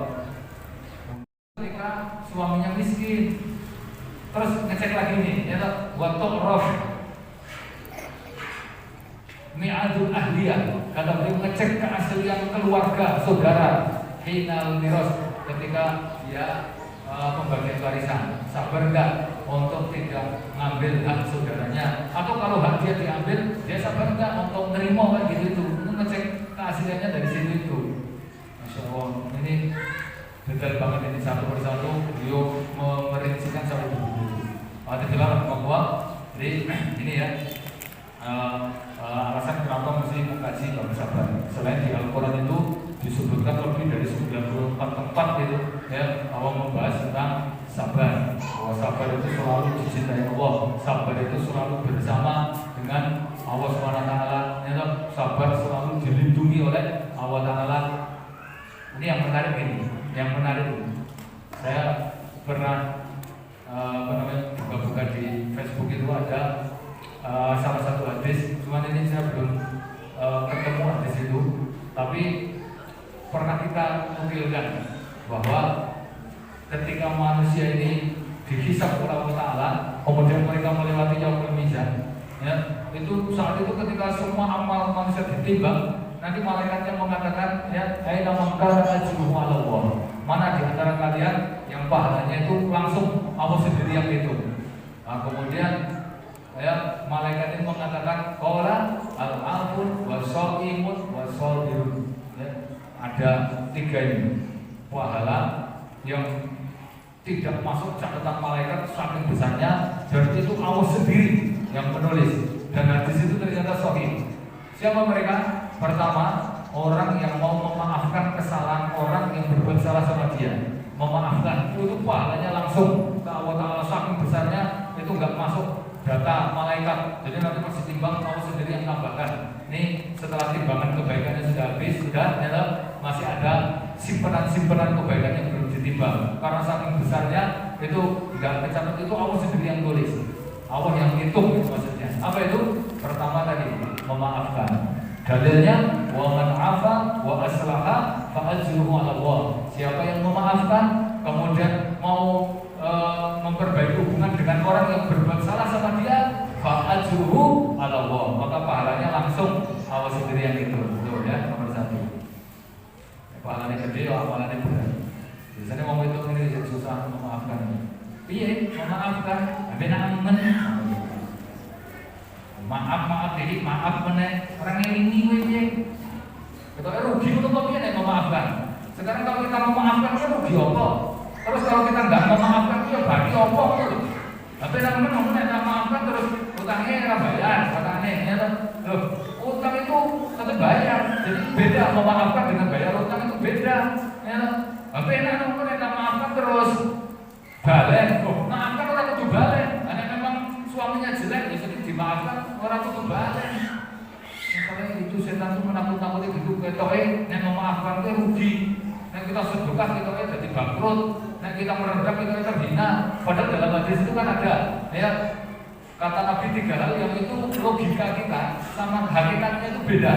Ketika suaminya miskin, terus ngecek lagi nih, ya wa tu'raf mi'adul ahliyah, kata beliau ngecek keaslian keluarga saudara hinal miros, ketika dia pembagian warisan, sabar enggak untuk tidak ngambil hak saudaranya, atau kalau hak dia diambil, dia sabar enggak untuk nerima kan gitu itu ngecek keasliannya dari situ itu. Masya Allah, ini detail banget ini satu persatu beliau merincikan satu buku. Ada jelas bahwa jadi ini ya alasan kenapa mesti mengkaji bab sabar. Selain di Al-Quran itu di disebutkan lebih dari 94 tempat itu ya Allah membahas tentang sabar. Bahwa sabar itu selalu dicintai Allah, sabar itu selalu bersama dengan Allah SWT, ya, sabar selalu dilindungi oleh Allah Taala. Ini yang menarik ini, saya pernah buka-buka di Facebook itu ada salah satu hadis, cuman ini saya belum ketemu hadis itu, tapi pernah kita nukilkan bahwa ketika manusia ini dihisab oleh Allah Ta'ala, kemudian mereka melewati yaumul mizan, ya, itu saat itu ketika semua amal manusia ditimbang, nanti malaikatnya mengatakan, ya, aina man kana ajruhu 'ala Allah. Mana di antara kalian yang pahalanya itu langsung Allah sendiri yang hitung. Nah, kemudian ya, malaikat itu mengatakan qala al-afun wa shaimun wa sabirun. Ya, ada 3 ini pahala yang tidak masuk catatan malaikat saking besarnya, dan itu Allah sendiri yang menulis. Dan hadis itu ternyata sahih. Siapa mereka? Pertama, orang yang mau memaafkan kesalahan orang yang berbuat salah sama dia. Memaafkan itu pahalanya langsung ke Allah Ta'ala, saking besarnya itu nggak masuk data malaikat. Jadi nanti masih timbang, Allah sendiri yang tambahkan. Ini setelah timbangan kebaikannya sudah habis, sudah ternyata masih ada simpanan kebaikan yang belum ditimbang. Karena saking besarnya itu nggak kecatat, itu Allah sendiri yang tulis, Allah yang hitung itu maksudnya. Apa itu? Pertama tadi memaafkan. Dalilnya wa man 'afa wa aslaha fa ajruhu 'ala Allah. Siapa yang memaafkan kemudian mau memperbaiki hubungan dengan orang yang berbuat salah sama dia, fa ajruhu 'ala Allah, maka pahalanya langsung Allah sendiri yang itu. Betul ya, nomor 1. Pahalanya gede, amalannya berat. Biasanya mau itu ini susah memaafkan. Piye memaafkan? Aben amen. Maaf jadi maaf meneh orang ngelingi kowe piye? Kita rugi untuk piye nek memaafkan. Sekarang kalau kita memaafkan ya rugi apa? Terus kalau kita enggak memaafkan ya berarti apa gitu. Tapi nek nek memaafkan terus utangnya ora bayar, katane ya loh. Utang itu tetap bayar. Jadi beda memaafkan dengan bayar utang itu beda. Ya. Tapi nek memaafkan terus balen, maafkan ora kudu balen. Nek memang suaminya jelek ya sedih dimaafkan, orang kudu balen. Misalnya itu setan itu menakut-nakuti gitu, ketoke nek memaafkan itu rugi. Nek kita sedekah ketoke jadi bangkrut, nek kita merendah ketoke terhina. Padahal dalam hadis itu kan ada ya kata Nabi 3 hal yang itu logika kita sama hakikatnya itu beda.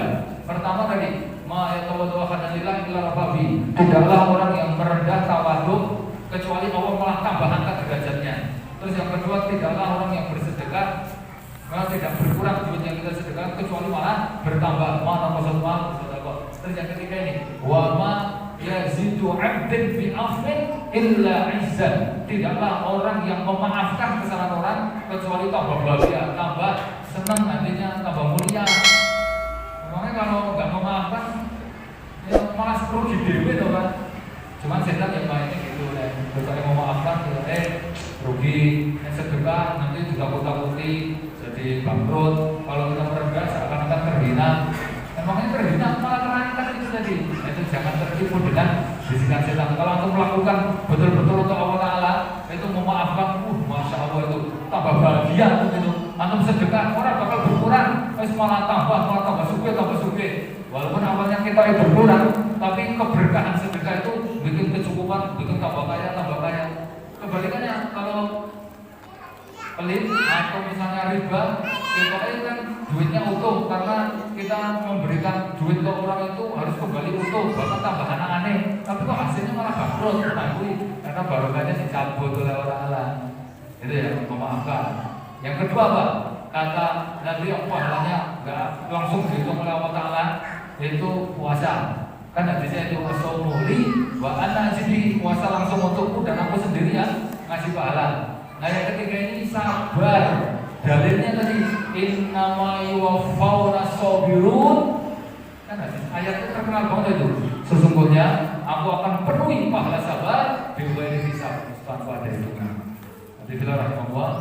Pertama tadi, ma yatawaddu hadalillah illa rabbi. Tidaklah orang yang merendah tawadhu kecuali Allah malah tambah angkat derajatnya. Terus yang kedua, tidaklah orang yang bersedekah tidak berkurang duit yang kita sedekah kecuali malah bertambah. Mana maksudnya? Terus yang ketiga ini, wa ma yazidu 'abdin bi afwin illa 'izzan. Tidaklah orang yang memaafkan kesalahan orang kecuali tambah bahagia, tambah senang nantinya, tambah mulia. Memangnya kalau nggak memaafkan ya malah rugi dewe toh kan. Cuman setan yang mainnya gitu deh. Kalau memaafkan ya rugi, sedekah nanti juga takut-takuti jadi bangkrut. Kalau kita merendah seakan-akan terhina. Emangnya terhina malah terangkat itu tadi. Itu jangan tertipu dengan bisikan setan. Kalau untuk melakukan betul-betul untuk Allah Ta'ala, itu memaafkan, masya Allah itu tambah bahagia itu. Antum sedekah orang bakal berkurang, malah tambah suge. Walaupun awalnya kita itu berkurang, tapi keberkahan sedekah itu bikin kecukupan, bikin tambah kaya. Kebalikannya kalau pelit atau misalnya riba, kita kan duitnya utuh karena kita memberikan duit ke orang itu harus kembali utuh, bahkan tambahan aneh. Tapi kok hasilnya malah bangkrut, karena barokahnya dicabut oleh orang Allah. Itu ya, memaafkan. Yang kedua apa? Kata Nabi yang pahalanya nggak langsung dihitung oleh Allah Ta'ala, yaitu puasa. Kan hadisnya itu as-shaumuli wa ana jadi puasa langsung untukku dan aku sendirian ngasih pahala. Nah yang ketiga ini sabar. Dalilnya tadi innama yuwaffawna sabirun. Kan ayat itu terkenal banget itu. Sesungguhnya aku akan penuhi pahala sabar di ghairi hisab, tanpa ada hitungan. Nanti bila rahimahullah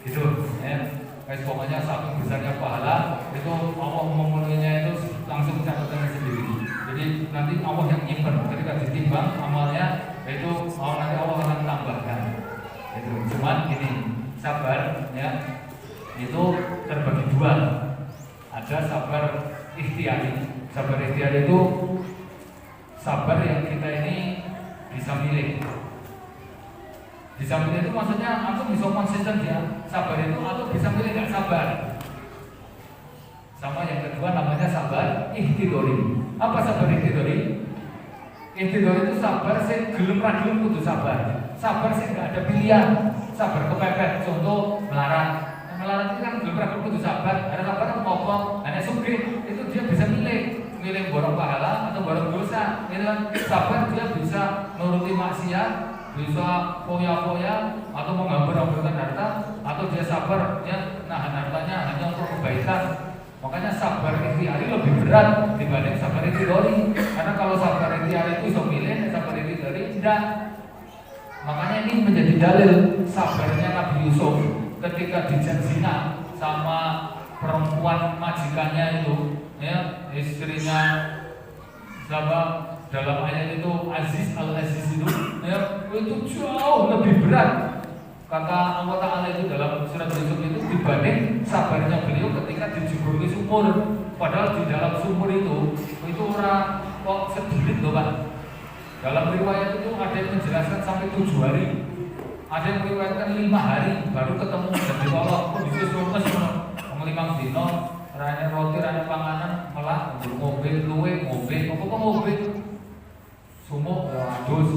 gitu ya. Guys, pokoknya saking besarnya pahala itu Allah memenuhinya itu langsung catatannya sendiri. Jadi nanti Allah yang nyimpen. Ketika ditimbang amalnya itu nanti Allah akan tambahkan. Itu cuman gini, sabar ya itu terbagi dua. Ada sabar ikhtiari. Sabar ikhtiari itu sabar yang kita ini bisa milih. Bisa milih itu maksudnya aku bisa konsisten ya sabar itu, atau bisa milih nggak sabar. Sama yang kedua namanya sabar ikhtidori. Apa sabar ikhtidori? Ikhtidori itu sabar sih gelem ra gelem kudu sabar. Sabar sih nggak ada pilihan. Sabar kepepet. Contoh melarat. Melarat itu kan gelem ra gelem kudu sabar. Ada sabar ngomong, ada sugih itu dia bisa milih borong pahala atau borong dosa. Itu kan sabar dia bisa nuruti maksiat, bisa foya-foya atau menghambur-hamburkan harta, atau dia sabar dia nahan hartanya hanya untuk kebaikan. Makanya sabar ikhtiari lebih berat dibanding sabar ikhtiari. Karena kalau sabar ikhtiari itu bisa milih, sabar ikhtiari tidak. Makanya ini menjadi dalil sabarnya Nabi Yusuf ketika dijanjina sama perempuan majikannya itu, ya istrinya siapa dalam ayat itu Aziz al-Aziz itu, ya itu jauh lebih berat. Kata Allah Ta'ala itu dalam surat Yusuf itu dibanding sabarnya beliau ketika dijeburi sumur. Padahal di dalam sumur itu orang kok sedikit loh Pak. Dalam riwayat itu ada yang menjelaskan sampai 7 hari, ada yang meriwayatkan 5 hari baru ketemu dan ditolak. Kok bisa sumes mengelimang dino rane roti rane panganan malah mobil luwe mobil apa mobil sumuk adus.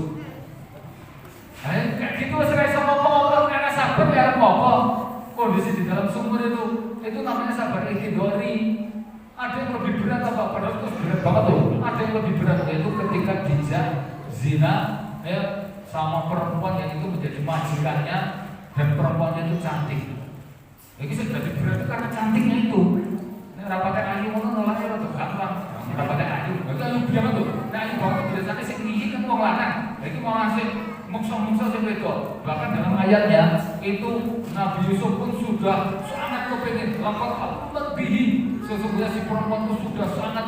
Kayak gitu saya sama ngomong karena sabar ya apa kondisi di dalam sumur itu namanya sabar ikhtiari. Ada yang lebih berat apa? Padahal itu berat banget tuh. Ada yang lebih berat yaitu ketika dijak zina ya sama perempuan yang itu menjadi majikannya dan perempuannya itu cantik. Ini sudah berat karena cantiknya itu. Ini rapatnya ayu ngono nolaknya rada gampang. Rapatnya ayu. Itu ayu biasa tuh. Nah ayu banget biasanya sing ngiki kan wong lanang. Iki mau ngasih mungsa-mungsa sing wedok. Bahkan dalam ayatnya itu Nabi Yusuf pun sudah sangat kepengin lapor lebih. Sesungguhnya si perempuan itu sudah sangat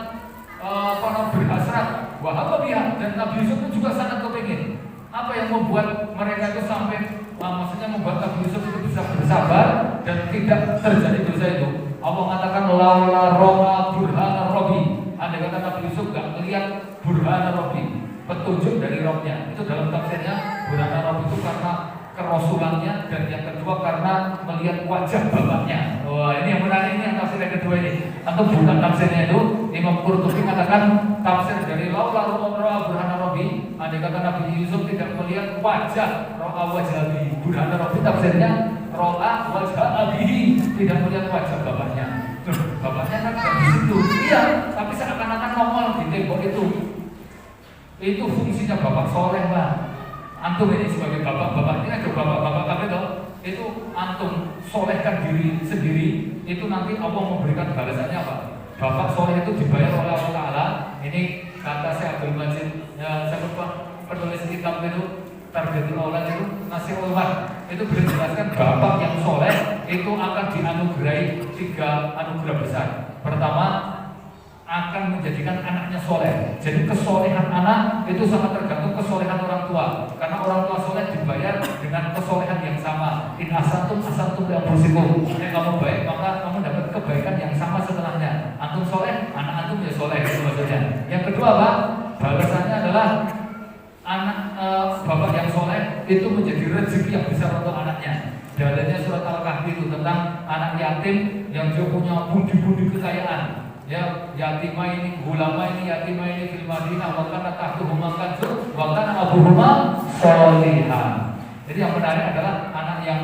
berhasrat wahaba biha, dan Nabi Yusuf pun juga sangat kepengin. Apa yang membuat mereka itu sampai maksudnya membuat Nabi Yusuf itu bisa bersabar dan tidak terjadi dosa itu? Allah mengatakan laula roma burhana robbi. Andai kata Nabi Yusuf gak melihat burhana robbi, petunjuk dari Robnya, itu dalam tafsirnya burhana robbi itu karena kerasulannya, dan yang kedua karena melihat wajah bapaknya. Wah ini yang menarik, ini yang tafsir yang kedua ini. Atau bukan tafsirnya itu, Imam Qurtubi mengatakan tafsir dari laula ro'a burhana robbi. Andai kata Nabi Yusuf tidak melihat wajah ro'a wajhabi, burhana robbi tafsirnya ro'a wajhabi, tidak melihat wajah bapaknya. Bapaknya kan tidak di situ. Iya, tapi seakan-akan nongol di tembok itu. Itu fungsinya bapak soleh Pak. Antum ini sebagai bapak-bapak, ini ada bapak-bapak kami toh, itu antum solehkan diri sendiri, itu nanti Allah memberikan balasannya apa? Bapak soleh itu dibayar oleh Allah Ta'ala. Ini kata Syekh Abdul Majid, ya saya lupa penulis kitab itu targetin Allah itu ngasih ulwah. Itu berjelaskan bapak yang soleh itu akan dianugerahi 3 anugerah besar. Pertama, akan menjadikan anaknya soleh. Jadi kesolehan anak itu sangat tergantung kesolehan orang tua. Karena orang tua soleh dibayar dengan kesolehan yang sama. In asantum yang positif. Jika kamu baik maka kamu dapat kebaikan yang sama setelahnya. Antum soleh, anak antum ya soleh itu maksudnya. Yang kedua Pak, balasannya adalah anak bapak yang soleh itu menjadi rezeki yang besar untuk anaknya. Dalilnya surat Al-Kahfi itu tentang anak yatim yang dia punya bundi-bundi kekayaan. Ya yatima ini, ulama ini, yatima ini fil Madinah, wa kana tahtuhuma kanzun wa kana abuhuma sholihan. Jadi yang menarik adalah anak yang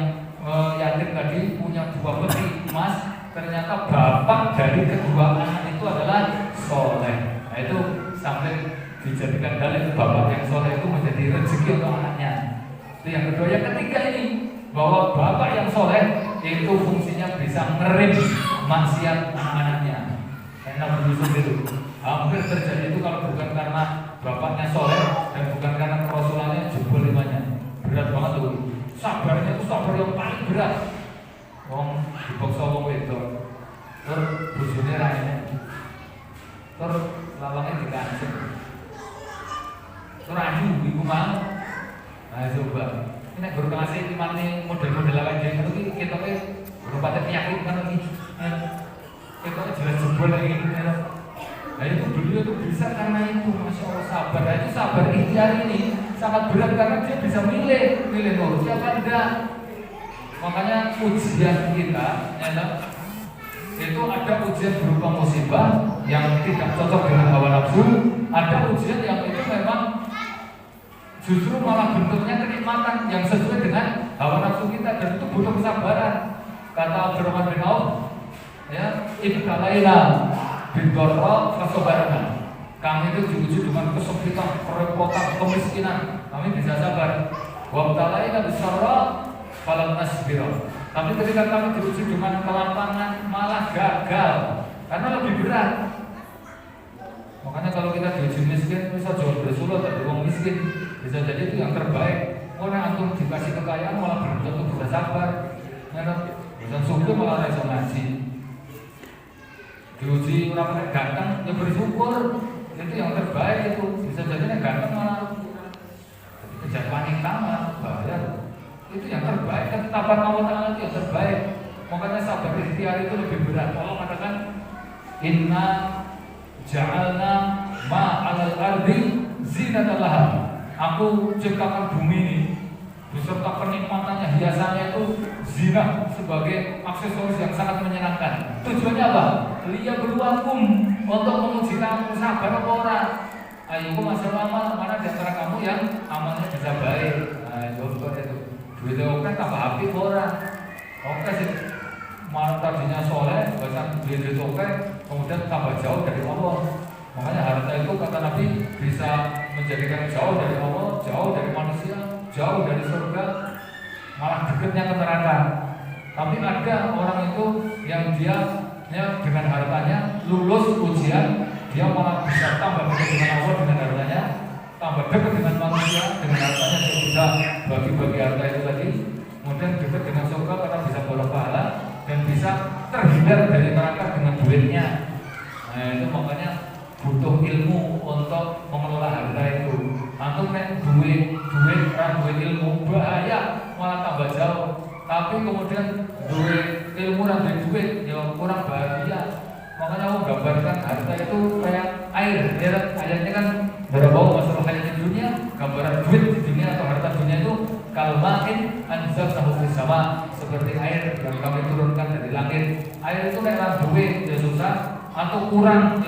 yatim tadi punya 2 peti emas, ternyata bapak dari kedua anak itu adalah soleh. Nah itu sampai dijadikan dalil bapak yang soleh itu menjadi rezeki untuk anaknya. Itu yang kedua. Yang ketiga ini bahwa bapak yang soleh itu fungsinya bisa ngerim maksiat anak-anaknya. Nabi Yusuf itu hampir terjadi itu kalau bukan karena bapaknya soleh dan bukan karena kerasulannya jebol imanya. Berat banget tuh. Sabarnya itu sabar yang paling berat. Wong dipaksa wong wedok. Terus bojone raine. Terus lalangnya dikancing. Terayu iku mau. Nah coba. Ini guru kelas iki mane model-model awake dhewe iki ketoke berubah yakin kan iki. Ketoke jelas jebol iki. Nah itu beliau itu bisa karena itu, masya Allah sabar. Nah itu sabar ikhtiar ini sangat berat karena dia bisa milih nur siapa enggak. Makanya ujian kita itu ada ujian berupa musibah yang tidak cocok dengan hawa nafsu, ada ujian yang itu memang justru malah bentuknya kenikmatan yang sesuai dengan hawa nafsu kita, dan itu butuh kesabaran. Kata Abdurrahman bin Auf, ya, ibtalaina bidorra fasobarana. Kami itu diuji dengan kesempitan, kerepotan, kemiskinan. Kami bisa sabar. Wabtalaina bisarra falam nasbira. Tapi ketika kami diuji dengan kelapangan malah gagal karena lebih berat. Makanya kalau kita diuji miskin, bisa jual bersulut dari uang miskin, bisa jadi itu yang terbaik. Orang antum dikasih kekayaan malah belum tentu bisa sabar. Dan syukur malah rasa ngaji. Diuji orang ganteng, ya bersyukur, itu yang terbaik itu. Bisa jadi yang ganteng malah kejar panik tamat, bahaya. Itu yang terbaik, ketetapan Allah Ta'ala itu yang terbaik. Makanya sabar ikhtiar itu lebih berat. Allah katakan, inna ja'alna ma'alal ardi zinatan laha. Aku ciptakan bumi ini beserta kenikmatannya, hiasannya itu zina sebagai aksesoris yang sangat menyenangkan. Tujuannya apa? Liya beruakum, untuk menguji kamu sabar apa orang. Ayo masalah amal, mana di antara kamu yang amalnya bisa baik. Nah itu duitnya oke tambah api orang. Oke sih, malah tadinya soleh, bahkan duit oke, kemudian tambah jauh dari Allah. Makanya harta itu kata Nabi bisa menjadikan jauh dari Allah, jauh dari manusia, jauh dari surga, malah dekatnya ke neraka. Tapi ada orang itu yang dia dengan hartanya lulus ujian, dia malah bisa tambah dekat dengan Allah dengan hartanya, tambah dekat dengan manusia dengan hartanya, dia bisa bagi-bagi harta itu tadi, kemudian dekat dengan surga karena bisa bola pahala dan bisa terhindar dari neraka dengan duitnya. Nah itu makanya butuh ilmu untuk mengelola harta itu. Antum nek duit ilmu bahaya malah tambah jauh. Tapi kemudian duit ilmu dan duit ya kurang bahagia. Makanya aku gambarkan harta itu kayak air. Ayatnya kan berbau masalah hayat di dunia. Gambaran duit di dunia atau harta dunia itu kalmain anzalnahu fis sama, seperti air yang kami turunkan dari langit. Air itu kayak duit ya susah atau kurang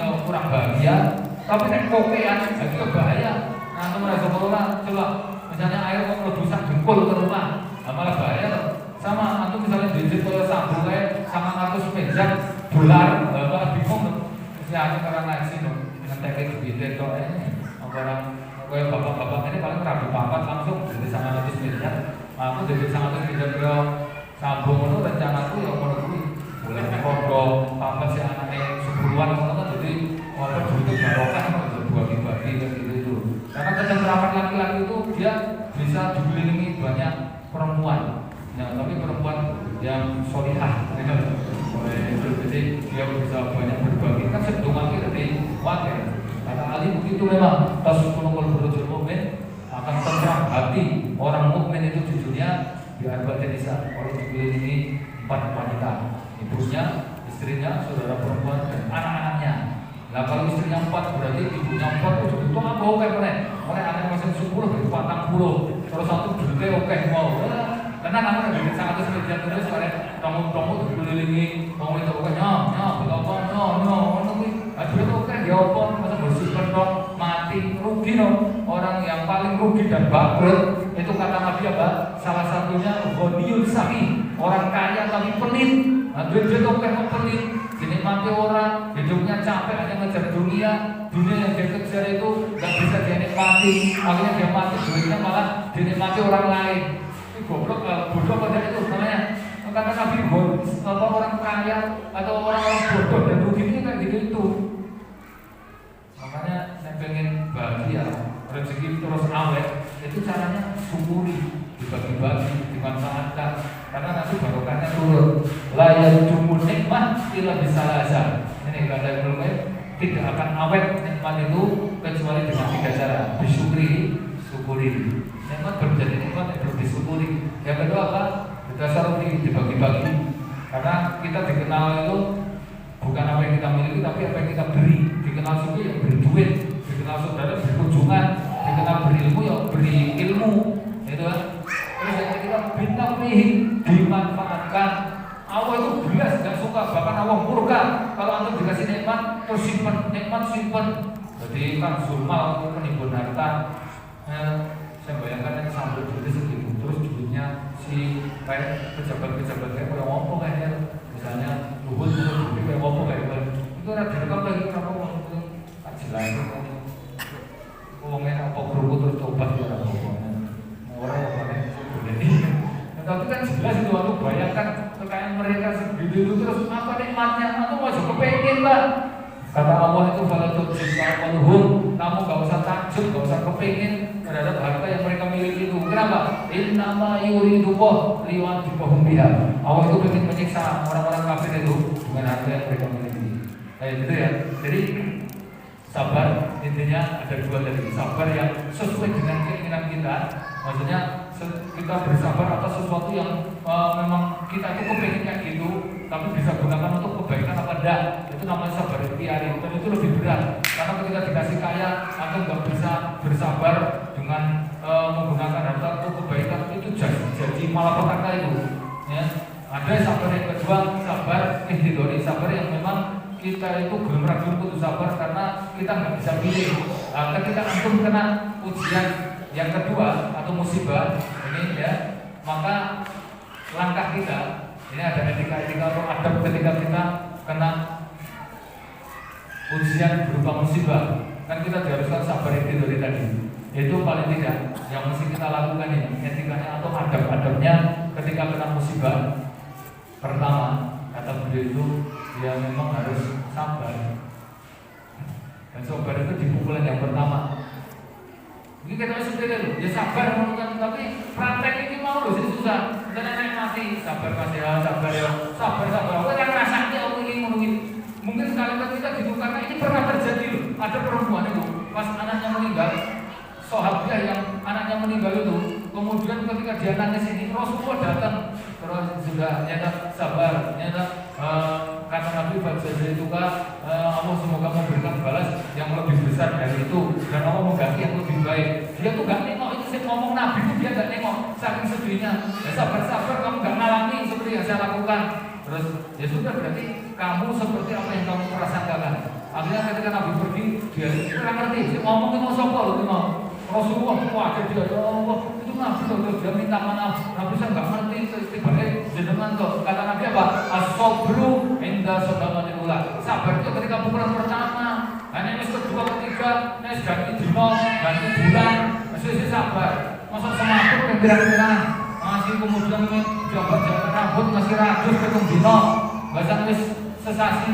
bahagia, tapi nek kokean itu bahaya. Nah, teman sekolah coba misalnya air kok lebusan jempol ke rumah, malah bahaya. Sama antum misalnya digit kalau sabun kayak sama 100 perak dolar, malah bingung. Misalnya orang ngaji dengan teknik digit kok ini orang kayak bapak-bapak ini paling rapi papat langsung jadi sama 100 perak. Aku jadi sama 100 perak ke sabun itu rencanaku yang mau boleh kodok apa sih anaknya sepuluhan kan, jadi apa duit barokah bagi-bagi gitu. Karena kecenderungan laki-laki itu dia bisa dikelilingi banyak perempuan, ya, tapi perempuan yang solihah, jadi dia bisa banyak berbagi. Kan sedungan kita di wakil. Kata Ali begitu memang tasukul berujul mukmin akan tenang hati orang mukmin itu di dunia di arba'in nisa, orang dikelilingi 4 wanita. Ibunya, istrinya, saudara perempuan, dan anak-anaknya. Nah kalau istrinya 4 berarti ibunya 4 itu betul apa oke boleh. Oleh anak masih 10 berarti 40. Terus satu duduknya oke mau. Karena namanya duit sangat seperti terus oleh kamu dikelilingi mau itu oke betapa duit oke ya apa masa bersifat mati rugi orang yang paling rugi dan bangkrut itu kata Nabi apa? Salah satunya ghaniyun sami, orang kaya tapi pelit. Nah, duit oke kok pelit, dinikmati orang, hidupnya capek hanya ngejar dunia yang dia kejar itu nggak bisa dia nikmati, akhirnya dia mati, duitnya malah dinikmati orang lain. Ini goblok, bodoh pada itu namanya. Kata Nabi orang kaya atau orang bodoh dan rugi ini kayak gitu. Makanya saya pengen bahagia, rezeki terus awet, itu caranya syukuri, dibagi-bagi, dimanfaatkan, karena nanti barokahnya turun. Layan jumun nikmat ila bisalasa. Ini kata Ibnu Qayyim, tidak akan awet nikmat itu kecuali dengan 3 cara. Disyukuri, syukuri. Nikmat berjadi nikmat yang perlu disyukuri. Yang kedua apa? Bertasarrufi, dibagi-bagi. Karena kita dikenal itu bukan apa yang kita miliki, tapi apa yang kita beri. Dikenal suku yang beri duit, dikenal saudara beri kunjungan, dikenal berilmu ya beri ilmu, itu kan. Terus yang ketiga bintang dimanfaatkan. Allah itu jelas tidak suka, bahkan Allah murka kalau antum dikasih nikmat terus simpan, nikmat simpan. Jadi kan Zulmal itu menimbun harta. Saya bayangkan yang sampai duitnya segitu, terus duitnya si kayak pejabat-pejabat kayak kalau ngomong kayaknya, misalnya Luhut itu kayak ngomong kayak itu ada direkam lagi apa ngomong tak jelas. Ngomongnya apa kerupuk terus coba dia ngomongnya orang yang boleh. Tapi kan jelas itu waktu bayangkan kekayaan mereka segitu itu terus apa nikmatnya? Aku masih kepengen Pak. Kata Allah itu falatul jisa'aluhum, kamu gak usah takjub, gak usah kepingin terhadap harta yang mereka miliki itu. Kenapa? Innama yuridullah liwajibahum biha. Allah itu ingin menyiksa orang-orang kafir itu dengan harta yang mereka miliki. Kayak gitu ya. Jadi sabar intinya ada dua tadi. Sabar yang sesuai dengan keinginan kita. Maksudnya kita bersabar atas sesuatu yang memang kita itu kepingin kayak gitu, tapi bisa gunakan untuk kebaikan apa enggak. Itu namanya sabar ikhtiari, dan itu lebih berat karena ketika dikasih kaya atau nggak bisa bersabar dengan menggunakan harta untuk kebaikan, itu jadi malapetaka itu ya. Ada sabar yang kedua, sabar ikhtiari, sabar yang memang kita itu belum ragu untuk sabar karena kita nggak bisa pilih. Ketika antum kena ujian yang kedua atau musibah ini ya, maka langkah kita ini ada etika-etika atau adab ketika kita kena ujian berupa musibah, kan kita diharuskan sabar itu dari tadi. Itu paling tidak yang mesti kita lakukan ini etikanya atau adab-adabnya ketika kena musibah. Pertama, kata beliau itu dia memang harus sabar. Dan sabar itu di pukulan yang pertama. Ini kita sendiri loh, ya sabar menurutkan, tapi praktek ini mau loh, jadi susah. Dan anak mati, sabar masih sabar ya, sabar. Aku kan rasanya aku ingin menunggu. Mungkin sekali kita gitu karena ini pernah terjadi loh. Ada perempuan itu pas anaknya meninggal, sahabat yang anaknya meninggal itu, kemudian ketika dia nangis ini, Rasulullah datang, terus sudah nyata sabar, nyata kata Nabi Fajr itu Allah semoga memberikan balas yang lebih besar dari itu dan Allah mengganti yang lebih baik. Dia tuh gak nengok, itu saya ngomong Nabi itu dia gak nengok, saking sedihnya. Ya sabar-sabar kamu gak ngalami seperti yang saya lakukan. Terus ya sudah, berarti kamu seperti apa yang kamu merasakan. Akhirnya ketika Nabi pergi, dia kurang ngerti, saya ngomong itu mau sopo loh, mau Rasulullah, wah dia ya Allah, itu Nabi loh, dia minta maaf. Nabi saya nggak ngerti, tiba-tiba jenengan tuh kata Nabi apa? As-sabru inda sadamatil ula. Sabar itu ketika pukulan pertama, hanya ini kedua, ketiga, ini ganti dino, ganti bulan, masih sabar. Masa semakin kembira-kembira, masih kemudian jabat-jabat rambut masih ragus ketung dino, bahasa nulis sesasi.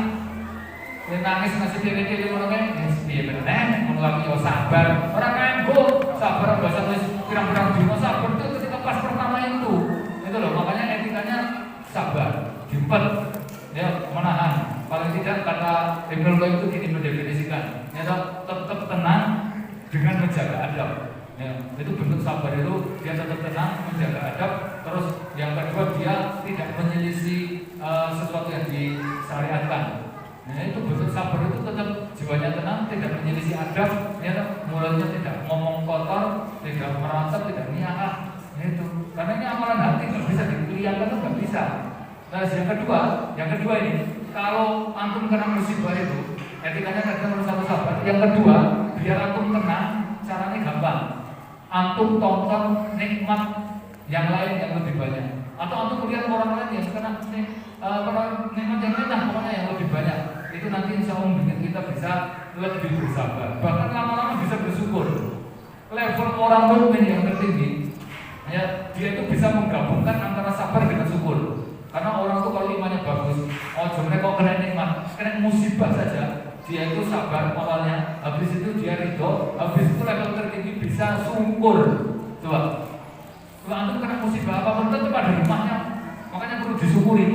Nangis masih kiri-kiri menurutnya, dia benar, menurut sabar. Orang nganggur, sabar bahasa tulis pirang-pirang dino sabar itu ketika pas pertama itu loh. Makanya etikanya sabar, jemput, ya menahan. Paling tidak kata Ibnu Qayyim itu ini mendefinisikan, ya tetap tenang dengan menjaga adab. Ya, itu bentuk sabar itu dia tetap tenang, menjaga adab. Terus yang kedua dia tidak menyelisih sesuatu yang disyariatkan. Nah, itu bentuk sabar itu tetap jiwanya tenang, tidak menyelisih adab, ya, mulutnya tidak ngomong kotor, tidak merantap, tidak niat. Itu karena ini amalan hati nggak bisa dikelihatkan, itu nggak bisa. Nah, yang kedua ini, kalau antum kena musibah itu, etikanya kadang harus satu sabar. Yang kedua, biar antum tenang, caranya gampang. Antum tonton nikmat yang lain yang lebih banyak, atau antum melihat orang lain yang kena nikmat yang lain, pokoknya yang lebih banyak. Itu nanti insya Allah membuat kita bisa lebih bersabar, bahkan lama-lama bisa bersyukur. Level orang mukmin yang tertinggi, ya, dia itu bisa menggabungkan antara sabar dengan syukur. Karena orang itu kalau imannya bagus, sebenarnya kalau kena nikmat, kena musibah saja, dia itu sabar awalnya, habis itu dia ridho, habis itu level tertinggi bisa syukur. Coba, kalau antum kena musibah apapun tetap ada hikmahnya, makanya perlu disyukuri.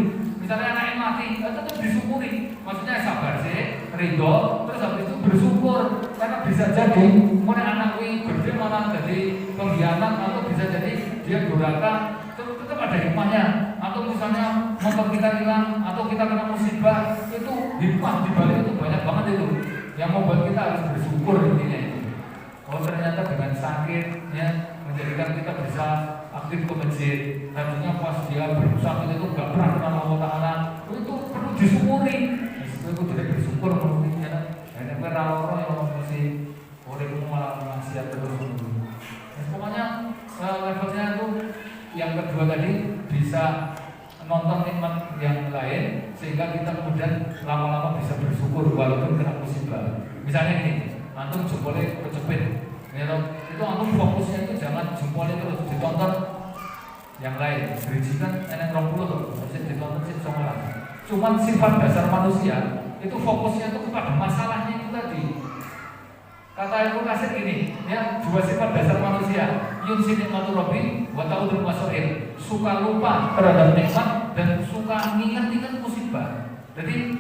Misalnya anaknya mati, tetap disyukuri. Maksudnya sabar sih, ridho, terus habis itu bersyukur. Karena bisa jadi, kemudian anak ini gede malah jadi pengkhianat, atau bisa jadi dia durhaka, tetap ada hikmahnya. Atau misalnya motor kita hilang, atau kita kena musibah, itu hikmah di balik itu banyak banget itu yang membuat kita harus bersyukur intinya itu. Oh ternyata dengan sakit ya menjadikan kita bisa aktif ke masjid. Tadinya pas dia berusaha itu gak pernah kenal Allah Ta'ala, itu perlu disyukuri. Itu tidak bersyukur menurutnya. Dan orang yang masih orang itu malah maksiat terus. Pokoknya levelnya itu yang kedua tadi bisa nonton nikmat yang lain sehingga kita kemudian lama-lama bisa bersyukur walaupun kena musibah. Misalnya ini, antum jempolnya kecepit, itu antum fokusnya itu jangan jempolnya terus ditonton yang lain. Berisi kan enak 20 tuh, harusnya ditonton sih lah. Cuman sifat dasar manusia itu fokusnya itu kepada masalahnya itu tadi. Kata Ibnu Katsir gini, ya, dua sifat dasar manusia, yunsi nikmatul rabbi wa ta'udul masail, suka lupa terhadap nikmat dan suka ingat-ingat musibah. Jadi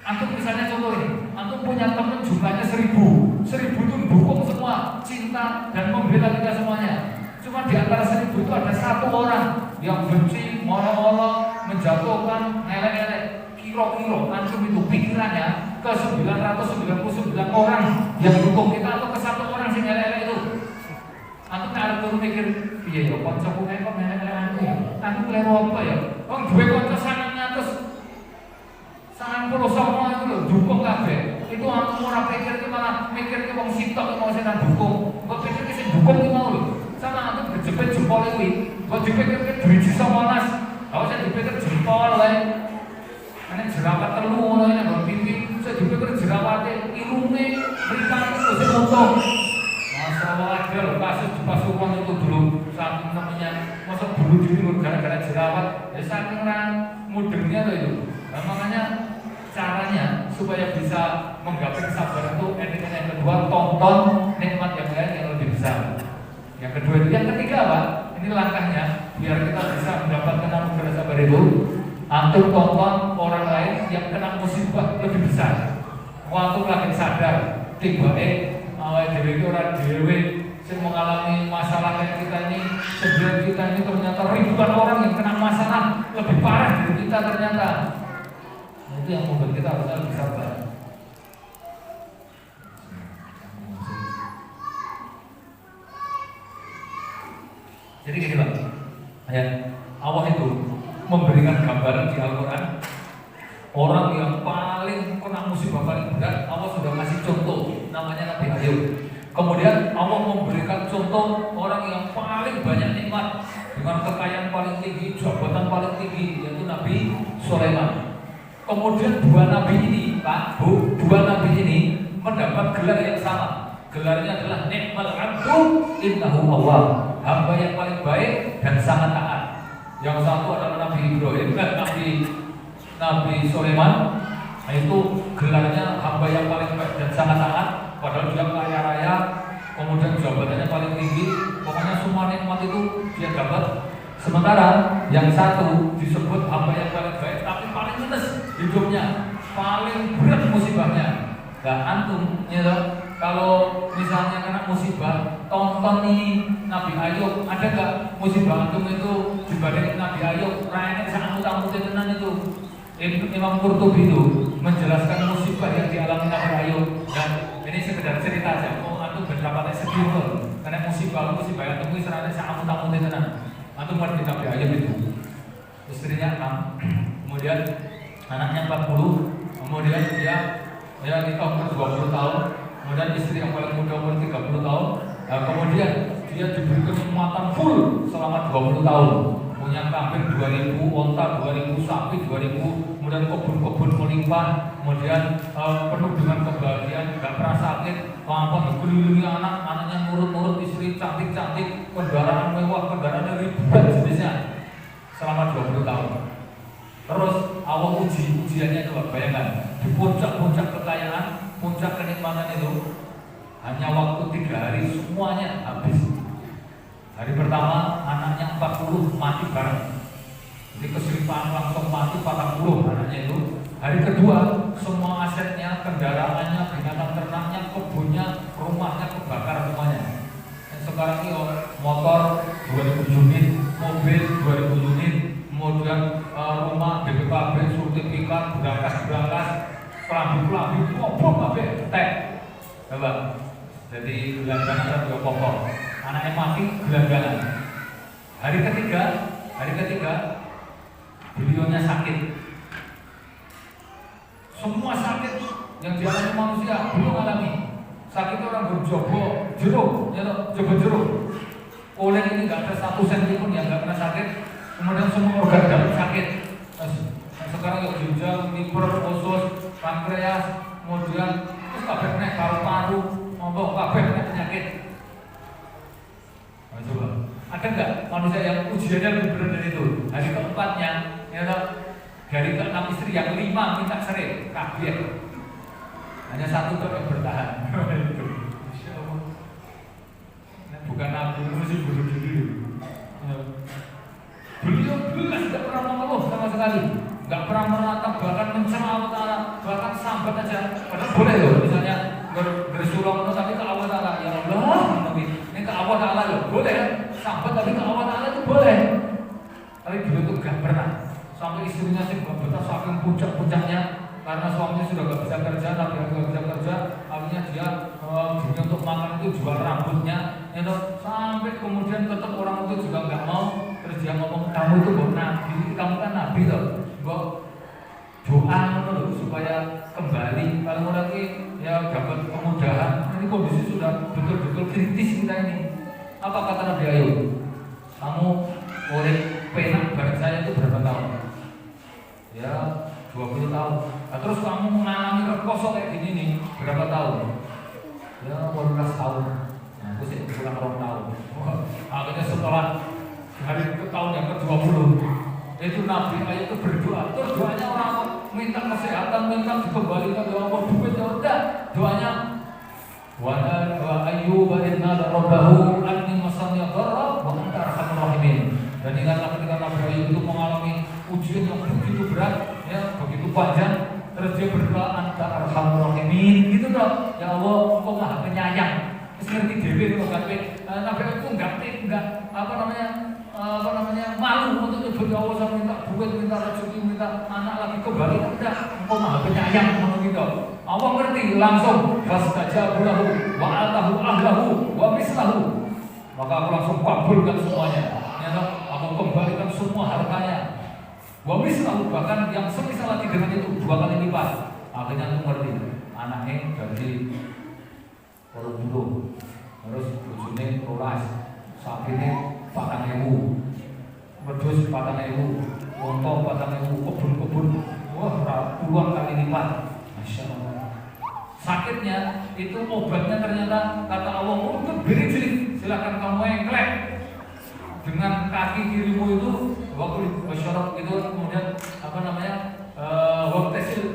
antum misalnya contoh ini, antum punya teman jumlahnya 1000 itu dukung semua, cinta dan membela kita semuanya. Cuma di antara 1000 itu ada satu orang yang benci, molok-molok, menjatuhkan, ngelek-ngelek. Kira-kira antum itu pikirannya ke 999 orang yang dukung kita atau ke satu orang sing elek-elek itu. Antum harus turun mikir, piye ya kancaku kok elek-elek aku ya. Aku kleru apa ya? Wong duwe kanca 900 sama itu lho dukung kabeh. Itu antum ora pikir ki malah mikir ki wong sitok mau sing dukung. Kok pikir ki sing dukung ki mau lho. Sama antum kejepit jempol kuwi. Kok dipikir ki driji 19. Kalau saya dipikir jempol wae. Karena jerawat telu ngono iki nang pipi, saya dipikir jerawate irunge mripate terus untung. Masalah ada loh kasus di Pasuruan itu dulu saking namanya masa bunuh diri gara-gara jerawat, ya saking mudengnya loh itu. Nah, makanya caranya supaya bisa menggapai kesabaran itu yang kedua tonton nikmat yang lain yang lebih besar. Yang kedua itu, yang ketiga apa? Ini langkahnya biar kita bisa mendapatkan anugerah sabar itu. Antum tonton orang lain yang kena musibah lebih besar. Waktu lagi sadar, tiba-tiba awal dewi orang dewi yang mengalami masalah kayak kita ini, sebelum kita ini ternyata ribuan orang yang kena masalah lebih parah dari kita ternyata. Itu yang membuat kita harusnya lebih sabar. Jadi gini Pak, ya, Allah itu memberikan gambaran di Al-Quran orang yang paling kena musibah paling berat. Allah sudah ngasih contoh, namanya Nabi Ayub. Kemudian Allah memberikan contoh orang yang paling banyak nikmat dengan kekayaan paling tinggi, jabatan paling tinggi, yaitu Nabi Sulaiman. Kemudian dua nabi ini, Pak, Bu, dua nabi ini mendapat gelar yang sama. Gelarnya adalah Ni'mal Abdu Innahu Allah, hamba yang paling baik dan sangat taat. Yang satu adalah Nabi Ibrahim, Nabi Sulaiman, itu gelarnya hamba yang paling baik dan sangat taat, padahal dia kaya raya, kemudian jabatannya paling tinggi, pokoknya semua nikmat itu dia dapat. Sementara yang satu disebut hamba yang paling baik, tapi paling ngenes hidupnya, paling berat musibahnya. Nah antum, ya kalau misalnya kena musibah, tonton nih Nabi Ayub, ada gak musibah antum itu dibanding Nabi Ayub? Rakyatnya sangat utama tenan itu. Imam Qurtubi itu menjelaskan musibah yang dialami Nabi Ayub. Dan ini sekedar cerita aja. Oh antum berdapat sedih tuh, karena musibah antum itu serane sangat utama tenan. Antum ngerti Nabi Ayub itu, istrinya 6, kemudian anaknya 40, kemudian dia nikah umur 20 tahun. Kemudian istri yang paling muda umur 30 tahun. Nah, kemudian dia diberi kenikmatan full selama 20 tahun. Punya kambing 2000, onta 2000, sapi 2000, kemudian kebun-kebun melimpah, kemudian penuh dengan kebahagiaan, gak pernah sakit, dikelilingi anaknya nurut-nurut, istri cantik-cantik, kendaraan mewah, kendaraan ribuan jenisnya selama 20 tahun. Terus awal ujiannya itu bayangkan di puncak-puncak kekayaan, puncak kenikmatan itu hanya waktu 3 hari semuanya habis. Hari pertama anaknya 40 mati bareng, jadi kesulitan langsung mati 40 anaknya itu. Hari kedua semua asetnya, kendaraannya, binatang ternaknya, kebunnya, rumahnya kebakar semuanya. Dan sekarang ini mobil 2000 unit, kemudian rumah, BPKB, sertifikat, berangkas, kelambi, pokok kabeh tek. Coba. Jadi gelandangan dan dua pokok. Anaknya mati gelandangan. Hari ketiga beliaunya sakit. Semua sakit yang dialami manusia belum alami. Sakit orang berjobo jeruk, Oleh ini nggak ada 1 senti pun yang nggak pernah sakit. Kemudian semua organ dalam sakit. Sekarang ya ginjal, liver, usus, pankreas, kemudian terus kabeh kena paru-paru, kabeh kena penyakit. Nah, coba, ada nggak manusia yang ujiannya lebih berat dari itu? Hari keempatnya, ya dari ke-6 istri yang 5 minta cerai, kabeh. Hanya 1 yang bertahan. Insya Allah. Bukan Nabi, mesti bunuh diri. Beliau tidak pernah mengeluh sama sekali, nggak pernah menatap, bahkan mencela Allah Taala, bahkan sambat aja. Padahal boleh loh, misalnya bersulung tapi ke Allah Taala, ya Allah, ini ke Allah Taala loh, boleh. Sambat tapi ke Allah Taala itu boleh. Tapi beliau itu nggak pernah. Sampai istrinya sih betah saking puncak-puncaknya. Karena suaminya sudah gak bisa kerja, Nabi gak bisa kerja, akhirnya dia dunia untuk makan itu jual rambutnya, ya toh. Sampai kemudian tetap orang itu juga nggak mau. Terus dia ngomong, kamu itu bukan Nabi, kamu kan Nabi loh, buat doa loh supaya kembali. Kalau lagi ya dapat kemudahan. Ini kondisi sudah betul-betul kritis kita ini. Apa kata Nabi Ayub? Kamu boleh penak bareng saya itu berapa tahun? Ya 20 tahun. Nah, terus kamu mengalami rekoso kayak gini nih berapa tahun? Ya 18 tahun. Nah, aku sih pulang 2 tahun. Akhirnya setelah hari ke tahun yang ke-20 itu Nabi Ayub itu berdoa. Terus doanya orang minta kesehatan, minta dikembalikan, ya Allah duit, ya udah doanya wa Ayyub inna rabbahu anni masani dharra wa anta arhamur rahimin. Dan ingatlah ketika Nabi Ayub itu mengalami ujian yang begitu berat, ya begitu panjang, terus dia berdoa anta arhamur rahimin, gitu toh. Ya Allah, Engkau Maha Penyayang. Terus ngerti dewe itu kan, Nabi Ayub itu enggak malu untuk nyebut ya Allah, saya minta duit, minta rezeki, minta anak lagi kembali, tidak. Engkau Maha Penyayang, gitu. Allah ngerti langsung, fastajabu lahu wa atahu ahlahu wa mislahu. Maka aku langsung kabulkan semuanya. Ya toh, aku kembalikan semua hartanya. Wa mislahu, bahkan yang semisal lagi dengan itu 2 kali lipat. Akhirnya aku ngerti, anaknya dari orang burung, terus bojone 12, sapine 4.000, wedhus 4.000, unta 4.000, kebun-kebun, wah puluhan kali lipat. Masya Allah. Sakitnya itu obatnya ternyata kata Allah untuk beri, silakan kamu engklek dengan kaki kirimu itu waktu masyarakat itu, kemudian waktu tesil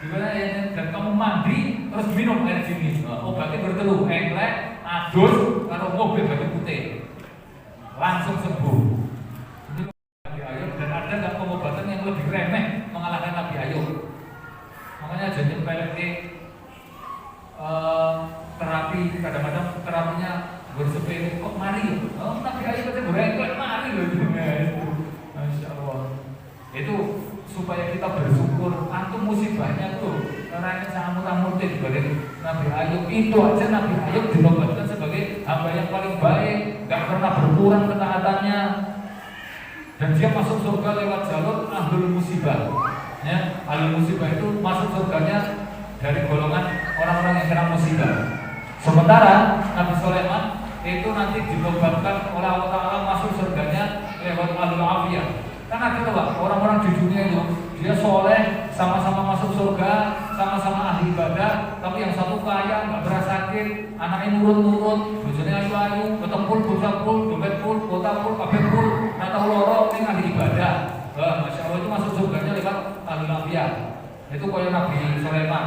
gimana ya, dan kamu mandi terus minum air dingin. Obatnya berteluh, engklek, adus, kalau mobil baju putih langsung sembuh. Itu Nabi Ayub. Dan ada nggak pengobatan yang lebih remeh mengalahkan Nabi Ayub? Makanya jadi pelek terapi, kadang-kadang terapinya bersepele kok mari. Nabi Ayub aja berengklek mari loh. Masya Allah. Itu supaya kita bersyukur. Antum musibahnya tuh karena samur-samur dibanding Nabi Ayub. Itu aja Nabi Ayub dinobatkan sebagai hamba yang paling baik, gak pernah berkurang ketaatannya, dan dia masuk surga lewat jalur ahlul musibah. Ya, ahlul musibah itu masuk surganya dari golongan orang-orang yang kena musibah. Sementara Nabi Sulaiman itu nanti dinobatkan oleh Allah Ta'ala masuk surganya lewat ahlul afiyah. Karena kita Pak, orang-orang di dunia itu dia soleh, sama-sama masuk surga, sama-sama ahli ibadah, tapi yang satu kaya, nggak pernah sakit, anaknya nurut-nurut, bojone ayu-ayu, ketempul, bocapul, dompetpul, kotapul, kabehpul, nggak tahu loro, ini ahli ibadah. Masya Allah, itu masuk surganya lewat ahli afiyah. Itu kayak Nabi Sulaiman,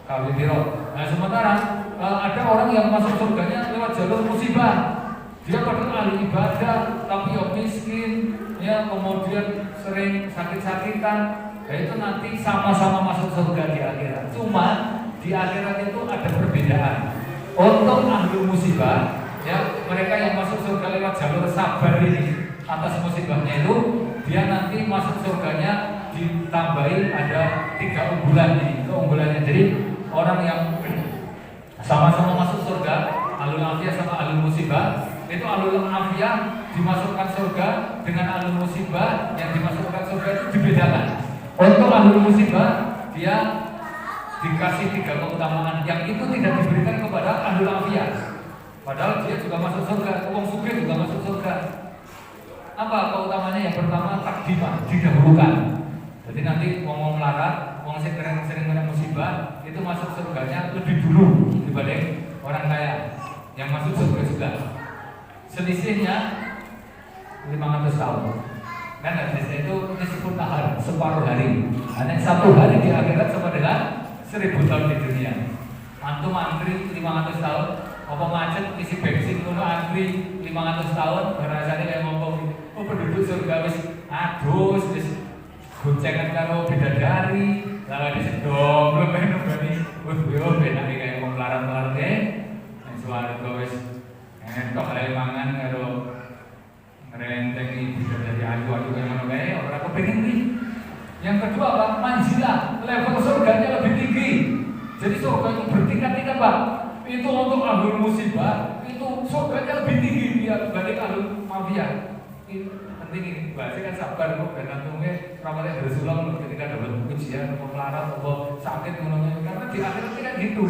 kawin biro. Nah sementara ada orang yang masuk surganya lewat jalur musibah. Dia padahal ahli ibadah, tapi yang miskin, ya kemudian sering sakit-sakitan. Ya itu nanti sama-sama masuk surga di akhirat. Cuma di akhirat itu ada perbedaan. Untuk ahli musibah, ya mereka yang masuk surga lewat jalur sabar ini, atas musibahnya itu, dia nanti masuk surganya ditambahi ada 3 unggulan nih, keunggulannya. Jadi orang yang sama-sama masuk surga, alul afiyah sama alul musibah, itu alul afiyah dimasukkan surga dengan alul musibah yang dimasukkan surga itu dibedakan. Untuk alul musibah dia dikasih 3 keutamaan yang itu tidak diberikan kepada alul afiyah. Padahal dia juga masuk surga, wong sugih juga masuk surga. Apa keutamanya? Yang pertama takdimah, didahulukan. Jadi nanti wong melarat, wong sering kena musibah itu masuk surganya lebih dulu dibanding orang kaya yang masuk surga juga. Selisihnya 500 tahun. Kan hadisnya itu disebut tahar, separuh hari. Hanya 1 hari di akhirat sama dengan 1000 tahun di dunia. Antum antri 500 tahun, apa macet isi bensin kuno antri 500 tahun, rasanya kayak ngomong, oh penduduk surga wis adus, wis goncengan karo bidadari, lalu disedom, lu pengen nunggu wah benar kayak ngomong larat-larat yang suara wis entok kali mangan karo ngerentengi bidadari ayu-ayu kayak mana kayak orang kepengen nih. Yang kedua apa? Manzilah, level surganya lebih tinggi. Jadi surga itu bertingkat-tingkat Pak. Itu untuk ahlul musibah, itu surganya lebih tinggi dia dibanding ahlul mafia. Ini penting ini, bahasa kan sabar kok dan antungnya ramadhan bersulang ketika dapat ujian, atau melarat, atau sakit menurutnya. Karena di akhirat kan gitu.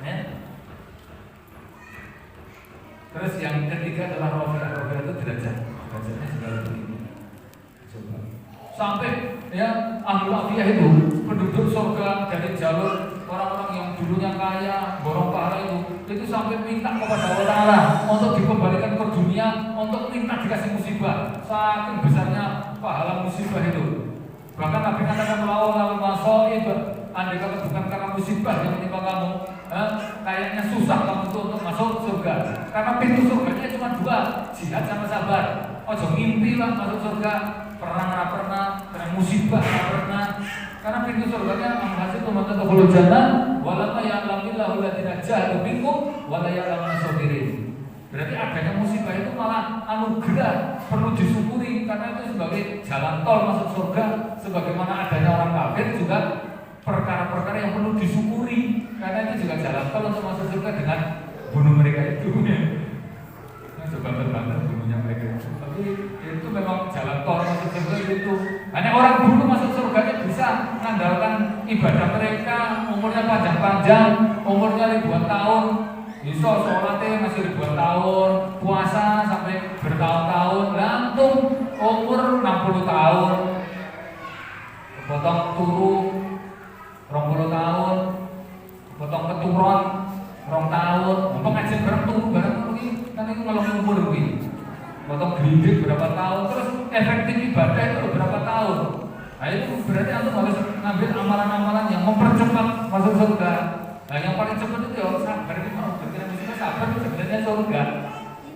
Ya. Terus yang ketiga adalah rofi'ah itu derajatnya juga lebih tinggi. Coba. Sampai ya ahlul afiyah itu penduduk surga dari jalur orang-orang yang dulunya kaya, borong pahala itu sampai minta kepada Allah Ta'ala untuk dikembalikan ke dunia, untuk minta dikasih musibah. Saking besarnya pahala musibah itu. Bahkan Nabi katakan lawan masaib, andai kata bukan karena musibah yang menimpa kamu, kayaknya susah kamu untuk masuk surga. Karena pintu surganya cuma 2, jihad sama sabar. Ojo ngimpi lah masuk surga, perang nggak pernah, karena musibah nggak pernah. Karena pintu surganya amhasil maka taqulul jannah walama ya'lamillahu alladziina jahadu minkum wa la ya'lamun sabirin. Berarti adanya musibah itu malah anugerah, perlu disyukuri karena itu sebagai jalan tol masuk surga. Sebagaimana adanya orang kafir juga perkara-perkara yang perlu disyukuri karena itu juga jalan tol untuk masuk surga dengan bunuh mereka itu. Coba banget bunuhnya mereka itu. Tapi itu memang jalan tol masuk surga itu. Hanya orang dulu masuk surganya bisa mengandalkan ibadah mereka, umurnya panjang-panjang, umurnya ribuan tahun, bisa sholatnya masih ribuan tahun, puasa sampai bertahun-tahun, langsung umur 60 tahun, potong turu 20 tahun, potong keturun 2 tahun, pengajian bareng turu ini, kan itu ngelong umur ini. Potong gelidik berapa tahun, terus efektif ibadah itu berapa tahun. Nah itu berarti antum harus ngambil amalan-amalan yang mempercepat masuk surga. Nah yang paling cepat itu ya sabar. Ini mau berkira misalnya sabar itu sebenarnya surga.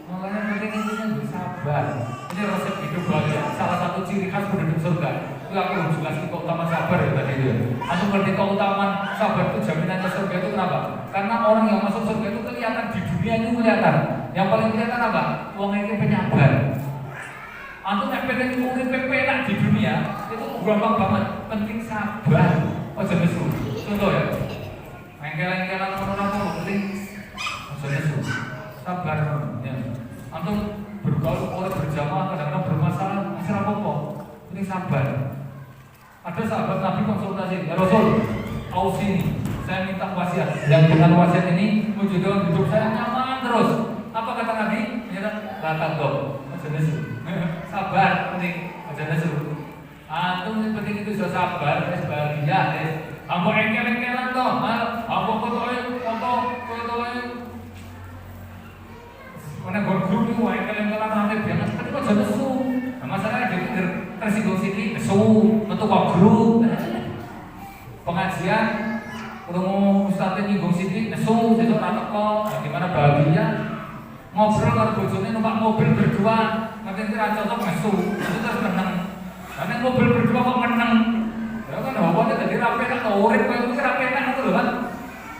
Makanya penting intinya bersabar. Ini resep hidup bahagia. Salah satu ciri khas penduduk surga. Itu aku harus jelasin keutamaan sabar ya tadi itu. Antum ngerti keutamaan sabar itu jaminannya surga itu kenapa? Karena orang yang masuk surga itu kelihatan di dunia itu kelihatan. Yang paling kelihatan apa? Wong ini penyabar. Antum nek pengen urip penak di dunia, itu gampang banget. Penting sabar. Aja nesu. Contoh ya. Engkel-engkelan ngono-ngono penting aja nesu. Sabar ya. Antum bergaul oleh berjamaah kadang-kadang bermasalah, bisa apa-apa. Penting sabar. Ada sahabat Nabi konsultasi, ya Rasul, ausini, saya minta wasiat. Yang dengan wasiat ini menjadikan hidup saya nyaman terus. Apa kata Nabi? Ya, kata dong, aja nesu. Sabar, penting aja nesu. Antum penting itu sudah sabar, es bahagia, es. Ambo engkel-engkelan toh, ambo kotoe, mana grup itu engkel-engkelan nanti biar tapi kok aja nesu. Nah, masalahnya dia tersinggung sini, nesu, metu kok grup. Pengajian, ketemu ustadznya nyinggung sini, nesu, besok anak kok, gimana bahagia? Ngobrol karo bojone numpak mobil berdua, nanti ra cocok mesu, itu terus meneng. Karena mobil berdua kok meneng. Ya kan hawane dadi ra penak to urip koyo iki ra penak itu lho kan.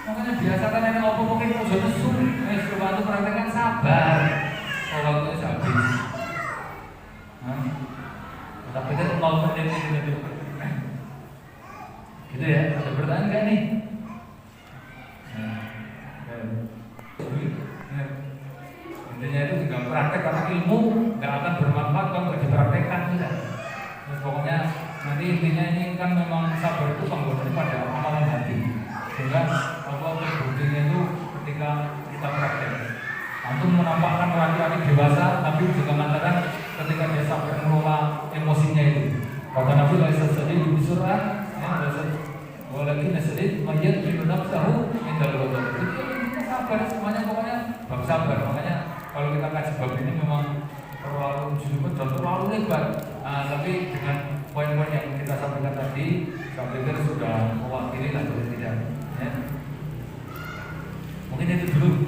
Makanya biasakan nek opo mungkin ojo nesu. Wis coba praktekkan sabar. Kalau itu habis. tapi kan 0 menit gitu. Gitu ya, ada pertanyaan nggak nih? Intinya itu juga praktek, karena ilmu nggak akan bermanfaat kalau nggak dipraktekkan tidak. Pokoknya nanti intinya ini kan memang sabar itu penggunaan pada amalan hati, sehingga apa terbuktinya itu ketika kita praktek. Antum menampakkan laki-laki dewasa, Nabi juga mengatakan ketika dia sabar mengelola emosinya itu. Kata Nabi Sallallahu di surah, walakin nasadid mayat bin nafsahu indal ghadab. Jadi kita sabar semuanya, pokoknya bab sabar. Makanya kalau kita kaji bab ini memang terlalu jujur dan terlalu lebar. Tapi dengan poin-poin yang kita sampaikan tadi, saya pikir sudah mewakili lah, tidak. Ya. Mungkin itu dulu.